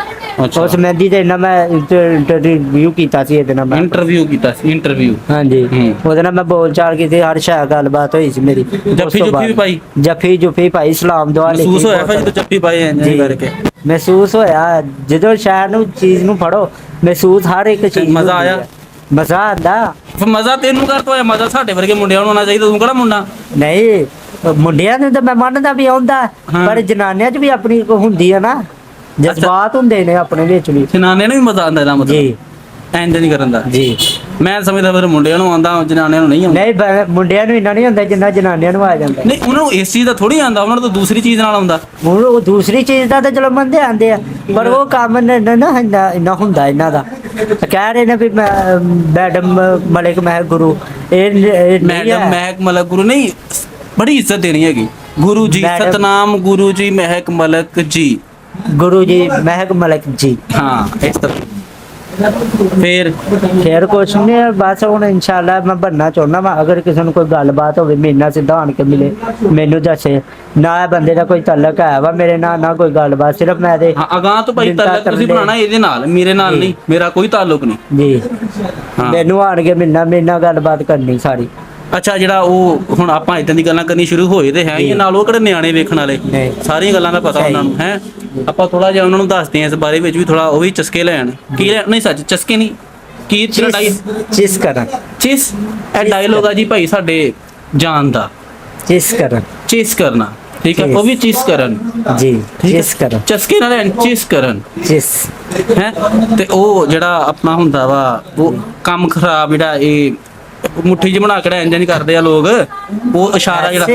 ਉਸ ਮਹਿੰਦੀ ਤੇ ਇਹਨਾਂ ਮੈਂ ਇੰਟਰਵਿਊ ਕੀਤਾ ਸੀ ਇਹਦੇ ਨਾਲ। ਮੈਂ ਇੰਟਰਵਿਊ ਕੀਤਾ ਸੀ? ਇੰਟਰਵਿਊ, ਹਾਂਜੀ। ਉਹਦੇ ਨਾਲ ਮੈਂ ਬੋਲ ਚਾਲ ਕੀਤੀ, ਹਰ ਸ਼ਾਇ ਗੱਲਬਾਤ ਹੋਈ ਸੀ ਮੇਰੀ। ਜੱਫੀ ਜੁਫੀ ਵੀ ਪਾਈ? ਜੱਫੀ ਪਾਈ, ਸਲਾਮ ਦੁਆ ਲਈ। ਮਹਿਸੂਸ ਹੋਇਆ ਫਿਰ ਜਦੋਂ ਜੱਫੀ ਪਾਈ ਇੰਜ ਕਰਕੇ? ਮਹਿਸੂਸ ਹੋਇਆ, ਜਦੋਂ ਸ਼ਹਿਰ ਨੂੰ ਚੀਜ਼ ਨੂੰ ਫੜੋ ਮਹਿਸੂਸ ਹਰ ਇੱਕ ਚੀਜ਼। ਮਜ਼ਾ ਆਇਆ? ਮਜ਼ਾ ਆਂਦਾ। ਫਿਰ ਮਜ਼ਾ ਤੈਨੂੰ ਕਰ ਤੋਇਆ, ਮਜ਼ਾ ਸਾਡੇ ਵਰਗੇ ਮੁੰਡਿਆਂ ਨੂੰ ਆਉਣਾ ਚਾਹੀਦਾ। ਤੂੰ ਕਿਹੜਾ ਮੁੰਡਾ? ਨਹੀਂ, ਮੁੰਡਿਆਂ ਨੂੰ ਤਾਂ ਮੈਂ ਮੰਨਦਾ ਵੀ ਆਉਂਦਾ, ਪਰ ਜਨਾਨੀਆਂ 'ਚ ਵੀ ਆਪਣੀ ਹੁੰਦੀ ਆ ਨਾ, ਜਜ਼ਬਾਤ ਹੁੰਦੇ ਨੇ ਆਪਣੇ ਵਿੱਚ ਵੀ। ਜਨਾਨੀਆਂ ਨੂੰ ਵੀ ਮਜ਼ਾ ਆਉਂਦਾ ਇਹਦਾ ਮਤਲਬ? ਜੀ, ਇੰਜ ਨਹੀਂ ਕਰਨ ਦਾ ਜੀ। ਮੈਂ ਸਮਝਦਾ ਫਿਰ ਮੁੰਡਿਆਂ ਨੂੰ ਆਉਂਦਾ, ਜਨਾਨੀਆਂ ਨੂੰ ਨਹੀਂ ਆਉਂਦਾ। ਨਹੀਂ, ਮੁੰਡਿਆਂ ਨੂੰ ਇੰਨਾ ਨਹੀਂ ਹੁੰਦਾ ਜਿੰਨਾ ਜਨਾਨੀਆਂ ਨੂੰ ਆ ਜਾਂਦਾ। ਨਹੀਂ, ਉਹਨਾਂ ਨੂੰ ਇਸ ਚੀਜ਼ ਦਾ ਥੋੜੀ ਆਉਂਦਾ, ਉਹਨਾਂ ਨੂੰ ਤਾਂ ਦੂਸਰੀ ਚੀਜ਼ ਨਾਲ ਆਉਂਦਾ। ਹੁਣ ਉਹ ਦੂਸਰੀ ਚੀਜ਼ ਦਾ ਤਾਂ ਚਲੋ ਮੰਨਦੇ ਆਂਦੇ ਆ, ਪਰ ਉਹ ਕੰਮ ਨਾ ਇੰਨਾ ਹੁੰਦਾ ਇਹਨਾਂ ਦਾ। ਕਹਿ ਰਹੇ ਨੇ ਵੀ ਮੈਡਮ ਮਲਿਕ ਮਹਿਕ ਗੁਰੂ, ਇਹ ਮੈਡਮ ਮਹਿਕ ਮਲਕ ਗੁਰੂ ਨਹੀਂ, ਬੜੀ ਇੱਜ਼ਤ ਦੇਣੀ ਹੈਗੀ। ਗੁਰੂ ਜੀ, ਸਤਨਾਮ ਗੁਰੂ ਜੀ ਮਹਿਕ ਮਲਕ ਜੀ, ਗੁਰੂ ਜੀ ਮਹਿਕ ਮਲਕ ਜੀ। ਹਾਂ, ਇਸ ਤਰ੍ਹਾਂ। ਫਿਰ ਕੁਛ ਨਹੀਂ, ਬਸ ਹੁਣ ਇਨਸ਼ਾਅੱਲਾ ਮੈਂ ਬਣਨਾ ਚਾਹੁੰਦਾ ਵਾ। ਅਗਰ ਕਿਸੇ ਨੂੰ ਕੋਈ ਗੱਲਬਾਤ ਹੋਵੇ ਮੇਰੇ ਨਾਲ ਸਿੱਧਾ ਆਣ ਕੇ ਮਿਲੇ, ਮੈਨੂੰ ਦੱਸੇ। ਨਾ ਇਹ ਬੰਦੇ ਦਾ ਕੋਈ ਤਾਲੁਕ ਹੈ ਵਾ ਮੇਰੇ ਨਾਲ, ਨਾ ਕੋਈ ਗੱਲਬਾਤ, ਸਿਰਫ ਮੈਂ ਤੇ ਅਗਾਂਹ ਤੋਂ ਭਾਈ ਤਾਲੁਕ ਤੁਸੀਂ ਬਣਾਉਣਾ ਇਹਦੇ ਨਾਲ, ਮੇਰੇ ਨਾਲ ਨਹੀਂ। ਮੇਰਾ ਕੋਈ ਤਾਲੁਕ ਨਹੀਂ ਜੀ। ਮੈਨੂੰ ਆਣ ਕੇ ਮਿਲਣਾ, ਮੇਰੇ ਨਾਲ ਗੱਲਬਾਤ ਕਰਨੀ ਸਾਰੀ। ਅੱਛਾ, ਜਿਹੜਾ ਉਹ ਹੁਣ ਆਪਾਂ ਇਦਾਂ ਦੀ ਗੱਲਾਂ ਕਰਨੀ ਸ਼ੁਰੂ ਹੋਏ ਤੇ ਹੈ ਹੀ ਨਾਲ, ਉਹ ਕਿਹੜੇ ਨਿਆਣੇ ਵੇਖਣ ਵਾਲੇ, ਸਾਰੀਆਂ ਗੱਲਾਂ ਦਾ ਪਤਾ ਉਹਨਾਂ ਨੂੰ ਹੈ। ਆਪਾਂ ਥੋੜਾ ਜਿਹਾ ਉਹਨਾਂ ਨੂੰ ਦੱਸਦੇ ਹਾਂ ਇਸ ਬਾਰੇ ਵਿੱਚ ਵੀ, ਥੋੜਾ ਉਹ ਵੀ ਚਸਕੇ ਲੈਣ। ਕੀ ਨਹੀਂ, ਸੱਚ ਚਸਕੇ ਨਹੀਂ, ਕੀ ਚਿਸ ਕਰਨ। ਚਿਸ, ਇਹ ਡਾਇਲੋਗ ਆ ਜੀ ਭਾਈ ਸਾਡੇ ਜਾਨ ਦਾ। ਚਿਸ ਕਰਨ, ਚਿਸ ਕਰਨਾ, ਠੀਕ ਹੈ, ਉਹ ਵੀ ਚਿਸ ਕਰਨ ਜੀ। ਚਿਸ ਕਰਨ, ਚਸਕੇ ਨਾਲ ਲੈਣ, ਚਿਸ ਕਰਨ। ਚਿਸ ਹੈ ਤੇ ਉਹ ਜਿਹੜਾ ਆਪਣਾ ਹੁੰਦਾ ਵਾ, ਉਹ ਕੰਮ ਖਰਾਬ ਜਿਹੜਾ ਇਹ ਮੁੱਠੀ 'ਚ ਬਣਾ ਕੇ ਇੰਜ ਨਹੀਂ ਕਰਦੇ ਆ ਲੋਕ, ਉਹ ਇਸ਼ਾਰਾ ਜਿਹੜਾ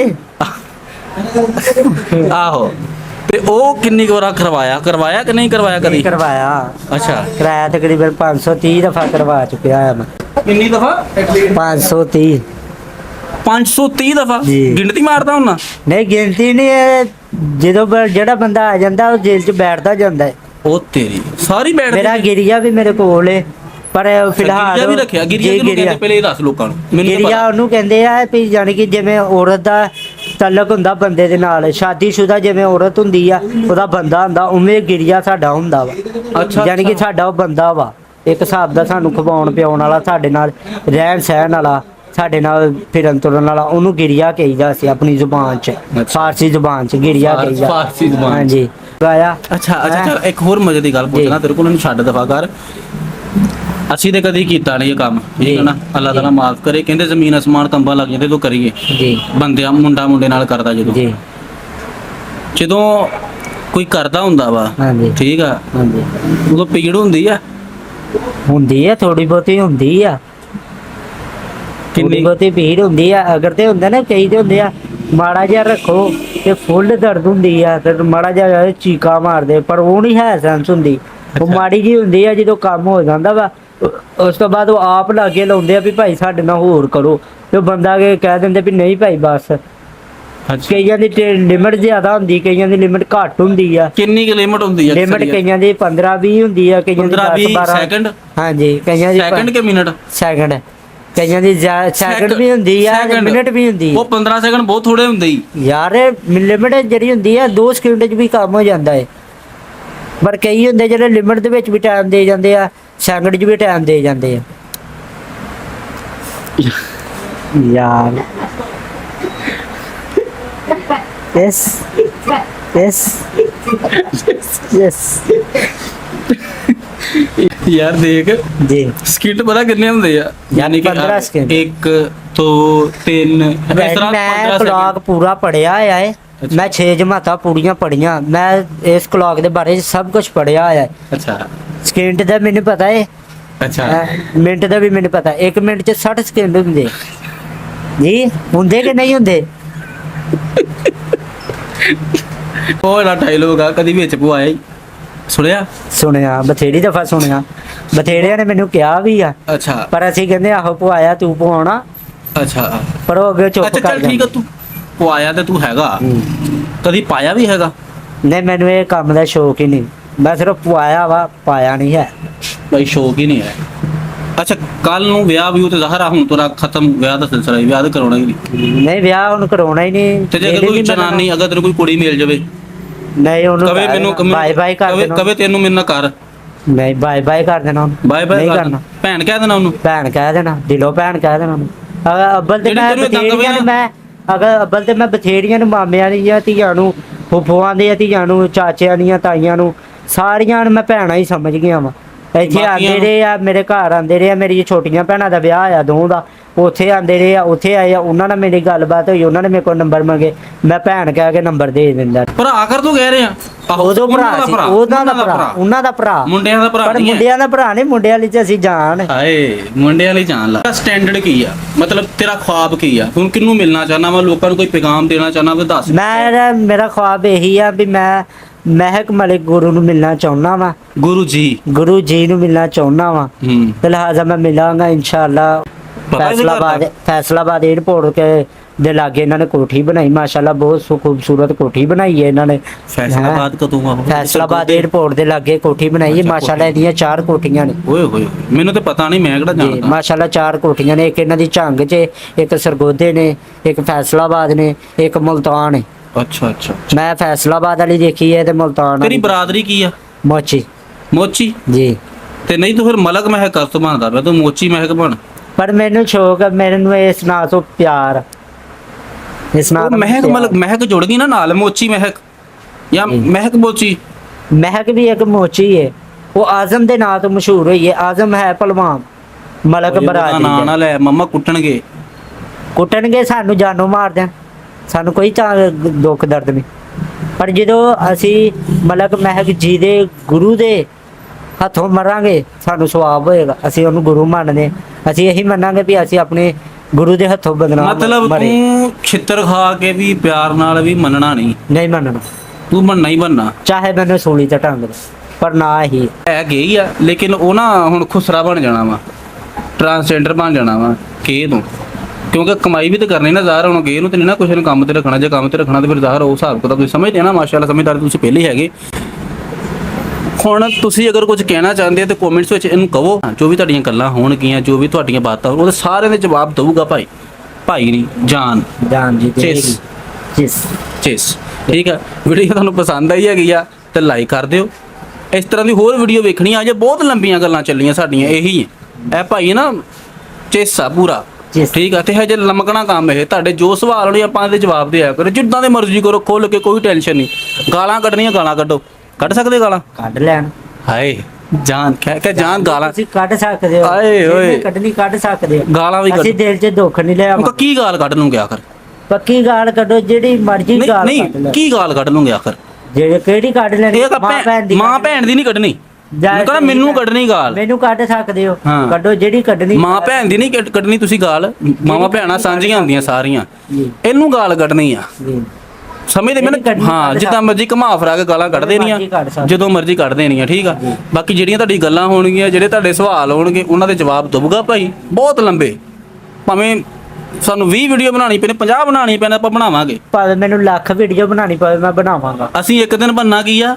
ਆਹੋ, ਤੇ ਉਹ ਕਿੰਨੀ ਵਾਰ ਕਰਵਾਇਆ ਕਿ ਨਹੀਂ ਕਰਵਾਇਆ? ਕਦੀ ਕਰਵਾਇਆ। ਅੱਛਾ, ਕਰਾਇਆ ਤਕਰੀਬਨ 530 ਦਫਾ ਕਰਵਾ ਚੁੱਕਿਆ ਆ ਮੈਂ। ਕਿੰਨੀ ਦਫਾ? 530 530 ਦਫਾ? ਗਿਣਤੀ ਮਾਰਦਾ ਹੁੰਨਾ? ਨਹੀਂ, ਗਿਣਤੀ ਨਹੀਂ ਹੈ। ਜਦੋਂ ਜਿਹੜਾ ਬੰਦਾ ਆ ਜਾਂਦਾ ਉਹ ਜੇਲ੍ਹ 'ਚ ਬੈਠਦਾ ਜਾਂਦਾ ਹੈ। ਉਹ ਤੇਰੀ ਸਾਰੀ ਬੈਠ। ਮੇਰਾ ਗਿਰੀਆ ਵੀ ਮੇਰੇ ਕੋਲ ਹੈ, ਪਰ ਫਿਲਹਾਲ ਵੀ ਰੱਖਿਆ। ਗਿਰੀਆ ਕਿਹਨੂੰ ਕਹਿੰਦੇ ਪਹਿਲੇ ਇਹ ਦੱਸ ਲੋਕਾਂ ਨੂੰ। ਗਿਰੀਆ ਉਹਨੂੰ ਕਹਿੰਦੇ ਆ ਵੀ ਜਾਣੀ ਕਿ ਜਿਵੇਂ ਔਰਤ ਦਾ ਤਾਲੁਕ ਹੁੰਦਾ ਬੰਦੇ ਦੇ ਨਾਲ, ਸ਼ਾਦੀशुदा ਜਿਵੇਂ ਔਰਤ ਹੁੰਦੀ ਆ, ਉਹਦਾ ਬੰਦਾ ਹੁੰਦਾ, ਉਵੇਂ ਗਿਰੀਆ ਸਾਡਾ ਹੁੰਦਾ ਵਾ। ਅੱਛਾ, ਜਾਣੀ ਕਿ ਸਾਡਾ ਉਹ ਬੰਦਾ ਵਾ, ਇੱਕ ਹਿਸਾਬ ਦਾ ਸਾਨੂੰ ਖਵਾਉਣ ਪਿਆਉਣ ਵਾਲਾ, ਸਾਡੇ ਨਾਲ ਰਹਿਣ ਸਹਿਣ ਵਾਲਾ, ਸਾਡੇ ਨਾਲ ਫਿਰਨ ਤੁਰਨ ਵਾਲਾ, ਉਹਨੂੰ ਗਿਰੀਆ ਕਹੀਦਾ ਸੀ ਆਪਣੀ ਜ਼ੁਬਾਨ 'ਚ, ਫਾਰਸੀ ਜ਼ੁਬਾਨ 'ਚ ਗਿਰੀਆ ਕਹੀਦਾ। ਫਾਰਸੀ ਜ਼ੁਬਾਨ, ਹਾਂਜੀ। ਆਇਆ। ਅੱਛਾ, ਇੱਕ ਹੋਰ ਮਜ਼ੇ ਦੀ ਗੱਲ ਪੁੱਛਣਾ ਤੇਰੇ ਕੋਲ, ਇਹਨੂੰ ਛੱਡ ਦਫਾ ਕਰ। ਅਸੀਂ ਤੇ ਕਦੀ ਕੀਤਾ ਨਹੀਂ ਇਹ ਕੰਮ, ਠੀਕ ਹੈ ਨਾ, ਅੱਲਾਹ ਤਾਲਾ ਮਾਫ ਕਰੇ। ਕਹਿੰਦੇ ਜ਼ਮੀਨ ਅਸਮਾਨ ਕੰਬਣ ਲੱਗ ਜਾਂਦੇ ਤੂੰ ਕਰੀਏ ਜੀ। ਬੰਦਿਆਂ ਮੁੰਡਾ ਮੁੰਡੇ ਨਾਲ ਕਰਦਾ ਜਦੋਂ ਜੀ, ਜਦੋਂ ਕੋਈ ਕਰਦਾ ਹੁੰਦਾ ਵਾ, ਠੀਕ ਆ, ਉਦੋਂ ਪੀੜ ਹੁੰਦੀ ਆ ਥੋੜੀ ਬਹੁਤੀ ਹੁੰਦੀ ਆ, ਕਿੰਨੀ ਬਹੁਤੀ ਭੀੜ ਹੁੰਦੀ ਆ। ਅਗਰ ਤੇ ਹੁੰਦਾ ਨਾ, ਕਈ ਤੇ ਹੁੰਦੇ ਆ ਮਾੜਾ ਜਿਹਾ ਰੱਖੋ ਤੇ ਫੁੱਲ ਦਰਦ ਹੁੰਦੀ ਆ, ਤੇ ਮਾੜਾ ਜਿਹਾ ਚੀਕਾ ਮਾਰਦੇ, ਪਰ ਉਹ ਨਹੀਂ ਹੈ ਸੈਂਸ ਹੁੰਦੀ, ਉਹ ਮਾੜੀ ਜੀ ਹੁੰਦੀ ਆ। ਜਦੋਂ ਕੰਮ ਹੋ ਜਾਂਦਾ ਵਾ, ਉਸ ਤੋਂ ਬਾਅਦ ਉਹ ਆਪ ਲਾਗੇ ਲਾਉਂਦੇ ਆ ਵੀ ਭਾਈ ਸਾਡੇ ਨਾਲ ਹੋਰ ਕਰੋ, ਤੇ ਬੰਦਾ ਕਹਿ ਦਿੰਦੇ ਵੀ ਨਹੀਂ ਭਾਈ ਬਸ। ਕਈਆਂ ਦੀ ਲਿਮਿਟ ਜ਼ਿਆਦਾ ਹੁੰਦੀ, ਕਈਆਂ ਦੀ ਲਿਮਿਟ ਘੱਟ ਹੁੰਦੀ ਆ। ਕਿੰਨੀ ਕੁ ਲਿਮਿਟ ਹੁੰਦੀ ਆ? ਲਿਮਿਟ ਕਈਆਂ ਦੀ 15-20 ਹੁੰਦੀ ਆ, ਕਈਆਂ ਦੀ 10-12 ਸੈਕਿੰਡ। ਹਾਂਜੀ, ਕਈਆਂ ਦੀ ਸੈਕਿੰਡ ਕਿ ਮਿੰਟ? ਸੈਕਿੰਡ। ਕਈਆਂ ਦੀ ਸੈਕਿੰਡ ਵੀ ਹੁੰਦੀ ਆ, ਮਿੰਟ ਵੀ ਹੁੰਦੀ ਆ। ਉਹ 15 ਸੈਕਿੰਡ ਬਹੁਤ ਥੋੜੇ ਹੁੰਦੇ ਹੀ ਯਾਰ। ਲਿਮਿਟ ਜਿਹੜੀ ਹੁੰਦੀ ਆ 2 ਸਕਿੰਟ 'ਚ ਵੀ ਕੰਮ ਹੋ ਜਾਂਦਾ ਹੈ, ਪਰ ਕਈ ਹੁੰਦੇ ਜਿਹੜੇ ਲਿਮਿਟ ਦੇ ਵਿੱਚ ਵੀ ਟਾਈਮ ਦੇ ਜਾਂਦੇ ਆ, ਸੈਕਿੰਡ 'ਚ ਵੀ ਟਾਈਮ ਦੇ ਜਾਂਦੇ ਆ ਯਾਰ। ਯੈਸ। यस यस ਯਾਰ ਦੇਖ जी ਸਕਿੰਟ ਪਤਾ ਕਿੰਨੇ ਹੁੰਦੇ ਆ ਯਾਨੀ ਕਿ 15 ਸਕਿੰਟ। 1 2 3 ਇਸ ਤਰ੍ਹਾਂ मैं 15 क्लॉक पूरा पढ़िया है मैं 6 जमाता पूरियां पढ़ियां मैं इस क्लॉक ਦੇ ਬਾਰੇ सब कुछ पढ़िया है ਅੱਛਾ ਸਕਿੰਟ ਦਾ ਮੈਨੂੰ ਪਤਾ ਹੈ ਅੱਛਾ ਮਿੰਟ ਦਾ ਵੀ ਮੈਨੂੰ ਪਤਾ 1 ਮਿੰਟ ਚ 60 ਸਕਿੰਟ ਹੁੰਦੇ ਜੀ ਹੁੰਦੇ ਕਿ ਨਹੀਂ ਹੁੰਦੇ ਉਹ ਨਾ ਡਾਇਲੋਗ ਆ ਕਦੀ ਵਿੱਚ ਪਵਾਇਆ ਹੀ ਸੁਣਿਆ ਸੁਣਿਆ ਬਥੇਰੀ ਦਫਾ ਸੁਣਿਆ ਬਥੇਰਿਆਂ ਨੇ ਮੈਨੂੰ ਕਿਹਾ ਵੀ ਆ ਅੱਛਾ ਪਰ ਅਸੀਂ ਕਹਿੰਦੇ ਆਹੋ ਪਵਾਇਆ ਤੂੰ ਪਵਾਉਣਾ ਅੱਛਾ ਪਰ ਉਹ ਅੱਗੇ ਚੁੱਪ ਅੱਛਾ ਕਰ ਚੱਲ ਠੀਕ ਆ ਤੂੰ ਪਵਾਇਆ ਤੇ ਤੂੰ ਹੈਗਾ ਕਦੀ ਪਾਇਆ ਵੀ ਹੈਗਾ ਨਹੀਂ ਮੈਨੂੰ ਇਹ ਕੰਮ ਦਾ ਸ਼ੌਕ ਹੀ ਨਹੀਂ ਮੈਂ ਸਿਰਫ ਪਵਾਇਆ ਵਾ ਪਾਇਆ ਨਹੀਂ ਹੈ ਬਈ ਸ਼ੌਕ ਹੀ ਨਹੀਂ ਹੈ ਅੱਛਾ ਕੱਲ ਨੂੰ ਵਿਆਹ ਵੀ ਉਹ ਤੇ ਜ਼ਾਹਰ ਆ ਹੁਣ ਤੇਰਾ ਖਤਮ ਵਿਆਹ ਦਾ ਸਿਲਸਿਲਾ ਹੀ ਵਿਆਹ ਤਾਂ ਕਰਾਉਣਾ ਹੀ ਨਹੀਂ ਨਹੀਂ ਵਿਆਹ ਹੁਣ ਕਰਾਉਣਾ ਹੀ ਨਹੀਂ ਤੇ ਜੇ ਅਗਰ ਕੋਈ ਜਨਾਨੀ ਅਗਰ ਤੈਨੂੰ ਕੋਈ ਕੁੜੀ ਮਿਲ ਜਾਵੇ ਨਹੀਂ ਉਹਨੂੰ ਕਵੇ ਮੈਨੂੰ ਬਾਏ ਬਾਏ ਕਰ ਦੇਣਾ ਕਵੇ ਤੈਨੂੰ ਮੇਰੇ ਨਾਲ ਕਰ ਨਹੀਂ ਬਾਏ ਬਾਏ ਕਰ ਦੇਣਾ ਉਹਨੂੰ। ਬਾਏ ਬਾਏ ਨਹੀਂ ਕਰ ਕਰਨਾ ਭੈਣ ਕਹਿ ਦੇਣਾ ਉਹਨੂੰ ਭੈਣ ਕਹਿ ਦੇਣਾ ਦਿਲੋਂ ਭੈਣ ਕਹਿ ਦੇਣਾ ਉਹਨੂੰ। ਅਗਰ ਅੱਬਲ ਤੇ ਜਿਹੜੀ ਮੈਂ ਤੈਨੂੰ ਏਦਾਂ ਕਵੇ ਬਥੇਰੀਆਂ ਨੂੰ ਨਾ- ਮੈਂ ਅਗਰ ਅੱਬਲ ਤੇ ਮੈਂ ਬਥੇਰੀਆਂ ਨੂੰ ਮਾਮਿਆਂ ਦੀਆਂ ਧੀਆਂ ਨੂੰ ਫੁੱਫੂਆਂ ਦੀਆਂ ਧੀਆਂ ਨੂੰ ਚਾਚਿਆਂ ਦੀਆਂ ਤਾਈਆਂ ਨੂੰ ਸਾਰੀਆਂ ਨੂੰ ਮੈਂ ਭੈਣਾਂ ਹੀ ਸਮਝ ਗਿਆ ਵਾਂ ਇੱਥੇ ਬਾਕੀਆਂ ਆਂਦੇ ਨੂੰ? ਰਹੇ ਆ ਮੇਰੇ ਘਰ ਆਂਦੇ ਰਹੇ ਆ ਮੇਰੀ ਛੋਟੀਆਂ ਭੈਣਾਂ ਦਾ ਵਿਆਹ ਆ ਦੋ ਦਾ ਉੱਥੇ ਆਂਦੇ ਰਹੇ ਆ ਉੱਥੇ ਆਏ ਆ ਉਹਨਾਂ ਨਾਲ ਮੇਰੀ ਗੱਲਬਾਤ ਹੋਈ ਉਹਨਾਂ ਨੇ ਮੇਰੇ ਕੋਲ ਨੰਬਰ ਮੰਗੇ ਮੈਂ ਭੈਣ ਕਹਿ ਕੇ ਨੰਬਰ ਦੇ ਦਿੰਦਾ ਭਰਾ ਕਰ ਤੂੰ ਕਹਿ ਰਿਹਾ ਆਹੋ, ਉਦੋਂ ਭਰਾ ਸੀ ਉਹਨਾਂ ਦਾ ਭਰਾ ਉਹਨਾਂ ਦਾ ਭਰਾ ਮੁੰਡਿਆਂ ਦਾ ਭਰਾ ਪਰ ਨਹੀਂ ਹੈ ਮੁੰਡਿਆਂ ਦਾ ਭਰਾ ਨਹੀਂ ਮੁੰਡਿਆਂ ਲਈ ਤੇ ਅਸੀਂ ਜਾਣ ਹਾਏ ਮੁੰਡਿਆਂ ਲਈ ਜਾਣ ਲਾ ਸਟੈਂਡਰਡ ਕੀ ਆ ਮਤਲਬ ਤੇਰਾ ਖੁਆਬ ਕੀ ਆ ਹੁਣ ਕਿਹਨੂੰ ਮਿਲਣਾ ਚਾਹਨਾ ਵਾ ਲੋਕਾਂ ਨੂੰ ਕੋਈ ਪੈਗਾਮ ਦੇਣਾ ਚਾਹਨਾ ਵਾ ਦੱਸ ਮੇਰਾ ਖੁਆਬ ਇਹੀ ਆ ਵੀ ਮੈਂ ਮਹਿਕ ਮਲਿਕ ਗੁਰੂ ਨੂੰ ਮਿਲਣਾ ਚਾਹੁੰਦਾ ਵਾਂ ਗੁਰੂ ਜੀ ਗੁਰੂ ਜੀ ਨੂੰ ਮਿਲਣਾ ਚਾਹੁੰਦਾ ਵਾਂ ਹੂੰ ਤੇ ਲਿਹਾਜ਼ਾ ਮੈਂ ਮਿਲਾਂਗਾ ਇਨਸ਼ਾਅੱਲਾ ਪਤਾ ਇਹਦੇ ਘਰ ਦਾ? ਫੈਸਲਾਬਾਦ ਏਅਰਪੋਰਟ ਕੇ ਦੇ ਲਾਗੇ ਇਹਨਾਂ ਨੇ ਕੋਠੀ ਬਣਾਈ ਮਾਸ਼ਾਅੱਲਾ ਬਹੁਤ ਖੂਬਸੂਰਤ ਕੋਠੀ ਬਣਾਈ ਹੈ ਇਹਨਾਂ ਨੇ ਫੈਸਲਾਬਾਦ ਕਦੋਂ ਆ ਫੈਸਲਾਬਾਦ ਏਅਰਪੋਰਟ ਦੇ ਲਾਗੇ ਕੋਠੀ ਬਣਾਈ ਹੈ ਅੱਛਾ, ਮਾਸ਼ਾਅੱਲਾ ਇਹਦੀਆਂ 4 ਕੋਠੀਆਂ ਨੇ ਓਏ ਹੋਏ ਮੈਨੂੰ ਤੇ ਪਤਾ ਨਹੀਂ ਮੈਂ ਕਿਹੜਾ ਜੀ ਜਾਣਦਾ ਮਾਸ਼ਾਅੱਲਾ 4 ਕੋਠੀਆਂ ਨੇ ਇੱਕ ਇਹਨਾਂ ਦੀ ਝੰਗ 'ਚ ਇੱਕ ਸਰਗੋਧੇ ਨੇ ਇੱਕ ਫੈਸਲਾਬਾਦ ਨੇ ਇੱਕ ਮੁਲਤਾਨ ਹੈ ਅੱਛਾ ਅੱਛਾ ਮੈਂ ਫੈਸਲਾਬਾਦ ਵਾਲੀ ਦੇਖੀ ਹੈ ਤੇ ਮੁਲਤਾਨ ਤੇਰੀ ਵਾਲੀ ਬਰਾਦਰੀ ਕੀ ਆ ਮੋਚੀ ਮੋਚੀ ਜੀ ਤੇ ਨਹੀਂ ਤੂੰ ਫਿਰ ਮਲਕ ਮਹਿਕ ਕਰ ਤੋਂ ਬਣਦਾ ਪਿਆ ਤੂੰ ਮੋਚੀ ਮਹਿਕ ਬਣ ਪਰ ਮੈਨੂੰ ਸ਼ੌਕ ਹੈ ਮੈਨੂੰ ਇਸ ਨਾਂ ਤੋਂ ਪਿਆਰ ਇਸ ਨਾਂ ਉਹ ਦਾ ਮਹਿਕ ਪਿਆਰ। ਮਲਕ ਮਹਿਕ ਜੁੜ ਗਈ ਨਾ ਨਾਲ ਮੋਚੀ ਮਹਿਕ ਜਾਂ ਮਹਿਕ ਮੋਚੀ ਮਹਿਕ ਵੀ ਇੱਕ ਮੋਚੀ ਹੈ ਉਹ ਆਜ਼ਮ ਦੇ ਨਾਂ ਤੋਂ ਮਸ਼ਹੂਰ ਹੋਈ ਹੈ ਆਜ਼ਮ ਹੈ ਪਹਿਲਵਾਨ ਮਲਕ ਬਰਾਦਰੀ ਨਾਂ ਦਾ। ਨਾ ਲੈ ਮੰਮਾ ਕੁੱਟਣਗੇ ਕੁੱਟਣਗੇ ਸਾਨੂੰ ਜਾਨੋਂ ਮਾਰ ਦੇਣ ਸਾਨੂੰ ਕੋਈ ਦੁੱਖ ਦਰਦ ਨਹੀਂ ਪਰ ਜਦੋਂ ਅਸੀਂ ਮਲਕ ਮਹਿਕ ਜੀ ਦੇ ਗੁਰੂ ਦੇ ਹੱਥੋਂ ਮਰਾਂਗੇ ਸਾਨੂੰ ਸਵਾਬ ਹੋਏਗਾ ਅਸੀਂ ਉਹਨੂੰ ਗੁਰੂ ਮੰਨਦੇ ਅਸੀਂ ਇਹੀ ਮੰਨਾਂਗੇ ਵੀ ਅਸੀਂ ਆਪਣੇ ਗੁਰੂ ਦੇ ਹੱਥੋਂ ਬਦਨਾਮ ਮਤਲਬ ਮਰੇ ਤੂੰ ਛਿੱਤਰ ਖਾ ਕੇ ਵੀ ਪਿਆਰ ਨਾਲ ਵੀ ਮੰਨਣਾ ਨਹੀਂ ਨਹੀਂ ਮੰਨਣਾ ਤੂੰ ਮੰਨਣਾ ਹੀ ਮੰਨਣਾ ਚਾਹੇ ਮੈਨੂੰ ਸੂਲੀ ਤੇ ਟੰਗ ਦੇ ਪਰ ਨਾ ਹੀ ਹੈ ਗਈ ਆ ਲੇਕਿਨ ਉਹ ਨਾ ਹੁਣ ਖੁਸਰਾ ਬਣ ਜਾਣਾ ਵਾ ਟਰਾਂਸਜੈਂਡਰ ਬਣ ਜਾਣਾ ਵਾ ਕੇ ਤੋਂ ਕਿਉਂਕਿ ਕਮਾਈ ਵੀ ਤਾਂ ਕਰਨੀ ਨਾ ਜ਼ਾਹਰ ਹੁਣ ਗੇ ਨੂੰ ਤੇ ਨਹੀਂ ਨਾ ਕੁਛ ਨੂੰ ਕੰਮ ਤੇ ਰੱਖਣਾ ਜੇ ਕੰਮ ਤੇ ਰੱਖਣਾ ਤੇ ਫਿਰ ਜ਼ਾਹਰ ਉਹ ਹਿਸਾਬ ਕਿਤਾਬ ਤੁਸੀਂ ਸਮਝਦੇ ਆ ਨਾ ਮਾਸ਼ਾਅੱਲਾ ਸਮਝਦਾਰ ਤੁਸੀਂ ਪਹਿਲੇ ਹੀ ਹੈਗੇ ਹੁਣ ਤੁਸੀਂ ਅਗਰ ਕੁਝ ਕਹਿਣਾ ਚਾਹੁੰਦੇ ਹੋ ਤੇ ਕਮੈਂਟਸ ਵਿੱਚ ਇਹਨੂੰ ਕਹੋ ਜੋ ਵੀ ਤੁਹਾਡੀਆਂ ਗੱਲਾਂ ਹੋਣਗੀਆਂ ਜੋ ਵੀ ਤੁਹਾਡੀਆਂ ਬਾਤਾਂ ਉਹਦੇ ਸਾਰਿਆਂ ਦੇ ਜਵਾਬ ਦਊਗਾ ਭਾਈ ਭਾਈ ਨਹੀਂ ਜਾਨ ਜਾਨ ਜੀ ਚਿਸ। ਚਿਸ ਚੇਸ ਠੀਕ ਆ ਵੀਡੀਓ ਤੁਹਾਨੂੰ ਪਸੰਦ ਆਈ ਹੈਗੀ ਆ ਤੇ ਲਾਈਕ ਕਰ ਦਿਓ ਇਸ ਤਰ੍ਹਾਂ ਦੀ ਹੋਰ ਵੀਡੀਓ ਵੇਖਣੀ ਆ ਜੇ ਬਹੁਤ ਲੰਬੀਆਂ ਗੱਲਾਂ ਚੱਲੀਆਂ ਸਾਡੀਆਂ ਇਹੀ ਹੈ ਇਹ ਭਾਈ ਨਾ ਚੇਸਾ ਪੂਰਾ ਚਿਸ। ਠੀਕ ਆ ਤੇ ਹਜੇ ਲਮਕਣਾ ਕੰਮ ਇਹ ਤੁਹਾਡੇ ਜੋ ਸਵਾਲ ਹੋਣੇ ਆਪਾਂ ਇਹਦੇ ਜਵਾਬ ਦਿਆ ਕਰੋ ਜਿੱਦਾਂ ਦੇ ਮਰਜ਼ੀ ਕਰੋ ਖੁੱਲ ਕੇ ਕੋਈ ਟੈਨਸ਼ਨ ਨਹੀਂ ਗਾਲਾਂ ਕੱਢਣੀਆਂ ਗਾਲਾਂ ਕੱਢੋ ਕੱਢ ਸਕਦੇ ਗਾਲਾਂ ਕੱਢ ਲੈਣ ਹਾਏ ਜਾਨ ਕਹਿ ਕੇ ਜਾਨ ਗਾਲਾਂ ਤੁਸੀਂ ਕੱਢ ਸਕਦੇ ਹੋ ਆਏ ਓਏ। ਜਿਹਨੇ ਕੱਢਣੀ ਕੱਢ ਸਕਦੇ ਹੋ ਗਾਲਾਂ ਵੀ ਅਸੀਂ ਕੱਢ ਦਿਲ 'ਚ ਦੁੱਖ ਨਹੀਂ ਲਿਆ ਉਹ ਕੀ ਗਾਲ ਕੱਢ ਲੂੰਗੇ ਆਖਰ ਪੱਕੀ ਗਾਲ ਕੱਢੋ ਜਿਹੜੀ ਮਰਜ਼ੀ ਨਹੀਂ ਗਾਲ ਕੱਢ ਨਹੀਂ ਲੈ ਕੀ ਗਾਲ ਕੱਢ ਲੂੰਗੇ ਆਖਰ ਜਿਹੜੇ ਕਿਹੜੀ ਕੱਢ ਲੈਣੀ ਇਹ ਤਾਂ ਮਾਂ ਭੈਣ ਦੀ ਨਹੀਂ ਕੱਢਣੀ ਮੈਂ ਕਹਿੰਦਾ ਮੈਨੂੰ ਕੱਢਣੀ ਗਾਲ ਮੈਨੂੰ ਕੱਢ ਸਕਦੇ ਹੋ ਹਾਂ। ਕੱਢੋ ਜਿਹੜੀ ਕੱਢਣੀ ਮਾਂ ਭੈਣ ਦੀ ਨਹੀਂ ਕੱਢਣੀ ਤੁਸੀਂ ਗਾਲ ਮਾਵਾਂ ਭੈਣਾਂ ਸਾਂਝੀਆਂ ਹੁੰਦੀਆਂ ਸਾਰੀਆਂ ਜੀ ਇਹਨੂੰ ਗਾਲ ਕੱਢਣੀ ਆ ਜੀ ਸਮਝਦੇ ਜਿਹੜੀ ਮੈਨੂੰ ਕੱਢਣੀ ਹਾਂ ਕੱਢ ਜਿੱਦਾਂ ਮਰਜ਼ੀ ਘੁਮਾ ਫਰਾ ਕੇ ਗਾਲਾਂ ਕੱਢ ਦੇਣੀਆਂ ਮਰਜ਼ੀ ਕੱਢ ਸਕਦੇ। ਜਦੋਂ ਮਰਜ਼ੀ ਕੱਢ ਦੇਣੀਆਂ ਠੀਕ ਆ ਜੀ। ਬਾਕੀ ਜਿਹੜੀਆਂ ਤੁਹਾਡੀ ਗੱਲਾਂ ਹੋਣਗੀਆਂ ਜਿਹੜੇ ਤੁਹਾਡੇ ਸਵਾਲ ਹੋਣਗੇ ਉਹਨਾਂ ਦੇ ਜਵਾਬ ਦਊਗਾ ਭਾਈ ਬਹੁਤ ਲੰਬੇ ਭਾਵੇਂ ਸਾਨੂੰ 20 ਵੀਡੀਓ ਬਣਾਉਣੀ ਪੈਣੀ 50 ਬਣਾਉਣੀ ਪੈਣੀ ਆਪਾਂ ਬਣਾਵਾਂਗੇ ਭਾਵੇਂ ਮੈਨੂੰ ਲੱਖ ਵੀਡੀਓ ਬਣਾਉਣੀ ਪਵੇ ਮੈਂ ਬਣਾਵਾਂਗਾ ਅਸੀਂ ਇੱਕ ਦਿਨ ਬੰਨਾ ਕੀ ਆ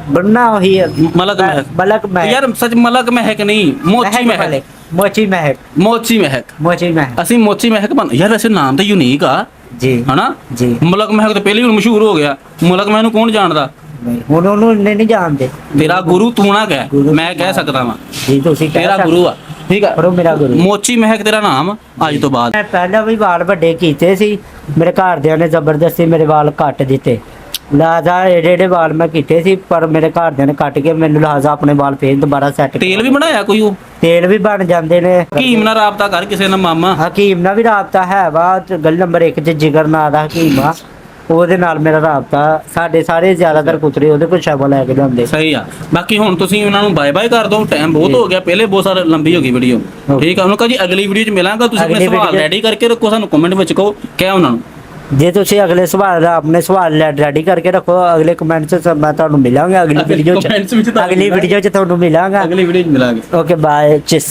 ਬਣਨਾ ਉਹੀ ਹੈ ਮਲਕ ਮਹਿਕ ਮਲਕ ਮਹਿਕ ਯਾਰ ਸੱਚ ਮਲਕ ਮਹਿਕ ਨਹੀਂ ਮੋਚੀ ਮਹਿਕ ਮੋਚੀ ਮਹਿਕ ਮੋਚੀ ਮਹਿਕ ਮੋਚੀ ਮਹਿਕ ਅਸੀਂ ਮੋਚੀ ਮਹਿਕ ਬਣ ਯਾਰ ਵੈਸੇ ਨਾਮ ਤਾਂ ਯੂਨੀਕ ਆ ਜੀ ਹਨਾ ਜੀ ਮਲਕ ਮਹਿਕ ਤਾਂ ਪਹਿਲੇ ਹੀ ਹੁਣ ਮਸ਼ਹੂਰ ਹੋ ਗਿਆ ਮਲਕ ਮਹਿਕ ਨੂੰ ਕੌਣ ਜਾਣਦਾ ਹੁਣ ਉਹਨੂੰ ਇੰਨੇ ਨਹੀਂ ਜਾਣਦੇ ਤੇਰਾ ਗੁਰੂ ਤੂੰ ਨਾ ਕਹਿ ਗੁਰੂ ਮੈਂ ਕਹਿ ਸਕਦਾ ਵਾਂ ਜੀ ਤੁਸੀਂ ਕਹਿ ਤੇਰਾ ਸਕਦੇ ਗੁਰੂ ਆ ਠੀਕ ਆ ਪਰ ਉਹ ਮੇਰਾ ਗੁਰੂ ਮੋਚੀ ਮਹਿਕ ਤੇਰਾ ਨਾਮ ਅੱਜ ਤੋਂ ਬਾਅਦ ਮੈਂ ਪਹਿਲਾਂ ਵੀ ਵਾਲ ਵੱਡੇ ਕੀਤੇ ਸੀ ਮੇਰੇ ਘਰਦਿਆਂ ਨੇ ਜ਼ਬਰਦਸਤੀ ਮੇਰੇ ਵਾਲ ਕੱਟ ਦਿੱਤੇ ਲਾਜ਼ਾ ਜਿਹੜੇ ਵਾਲ ਮੈਂ ਕੀਤੇ ਸੀ ਪਰ ਮੇਰੇ ਘਰਦਿਆਂ ਨੇ ਕੱਟ ਕੇ ਮੈਨੂੰ ਲਾਜ਼ਾ ਆਪਣੇ ਵਾਲ ਫੇਰ ਦੁਬਾਰਾ ਸੈੱਟ ਤੇਲ ਵੀ ਬਣਾਇਆ ਕੋਈ ਉਹ ਤੇਲ ਵੀ ਬਣ ਜਾਂਦੇ ਨੇ। ਹਕੀਮ ਨਾਲ ਰਾਬਤਾ ਕਰ ਕਿਸੇ ਨਾਲ ਮਾਮਾ। ਹਕੀਮ ਨਾਲ ਵੀ ਰਾਬਤਾ ਹੈ ਵਾ ਗੱਲ ਨੰਬਰ 1 'ਚ ਜਿਗਰ ਨਾਂ ਦਾ ਹਕੀਮ ਆ, ਉਹਦੇ ਨਾਲ ਮੇਰਾ ਰਾਬਤਾ। ਸਾਡੇ ਸਾਰੇ ਜ਼ਿਆਦਾਤਰ ਕੁਤਰੇ ਉਹਦੇ ਕੋਲ ਸ਼ਬਾ ਲੈ ਕੇ ਜਾਂਦੇ। ਸਹੀ ਆ। ਬਾਕੀ ਹੁਣ ਤੁਸੀਂ ਉਹਨਾਂ ਨੂੰ ਬਾਏ ਬਾਏ ਕਰ ਦਿਓ, ਟਾਈਮ ਬਹੁਤ ਹੋ ਗਿਆ, ਪਹਿਲੇ ਬਹੁਤ ਸਾਰਾ ਲੰਬੀ ਹੋ ਗਈ ਵੀਡੀਓ। ਠੀਕ ਆ, ਉਹਨਾਂ ਕਹੋ ਜੀ ਅਗਲੀ ਵੀਡੀਓ 'ਚ ਮਿਲਾਂਗਾ, ਤੁਸੀਂ ਆਪਣੇ ਅਗਲੀ ਸਵਾਲ video 'ਚ- ਰੈਡੀ ਕਰਕੇ ਰੱਖੋ, ਸਾਨੂੰ ਕਮੈਂਟ ਵਿੱਚ ਕਹੋ, ਕਹਿ ਉਹਨਾਂ ਨੂੰ। ਜੇ ਤੁਸੀਂ ਅਗਲੇ ਸਵਾਲ ਆਪਣੇ ਸਵਾਲ ਰੈਡੀ ਕਰਕੇ ਰੱਖੋ, ਅਗਲੇ ਕਮੈਂਟ 'ਚ ਮੈਂ ਤੁਹਾਨੂੰ ਮਿਲਾਂਗਾ ਅਗਲੀ ਵੀਡੀਓ 'ਚ। comments ਵਿੱਚ ਤੁਹਾਨੂੰ ਅਗਲੀ ਵੀਡੀਓ 'ਚ ਤੁਹਾਨੂੰ ਮਿਲਾਂਗਾ। ਅਗਲੀ ਵੀਡੀਓ 'ਚ ਮਿਲਾਂਗੇ। Okay bye ਚਿਸ।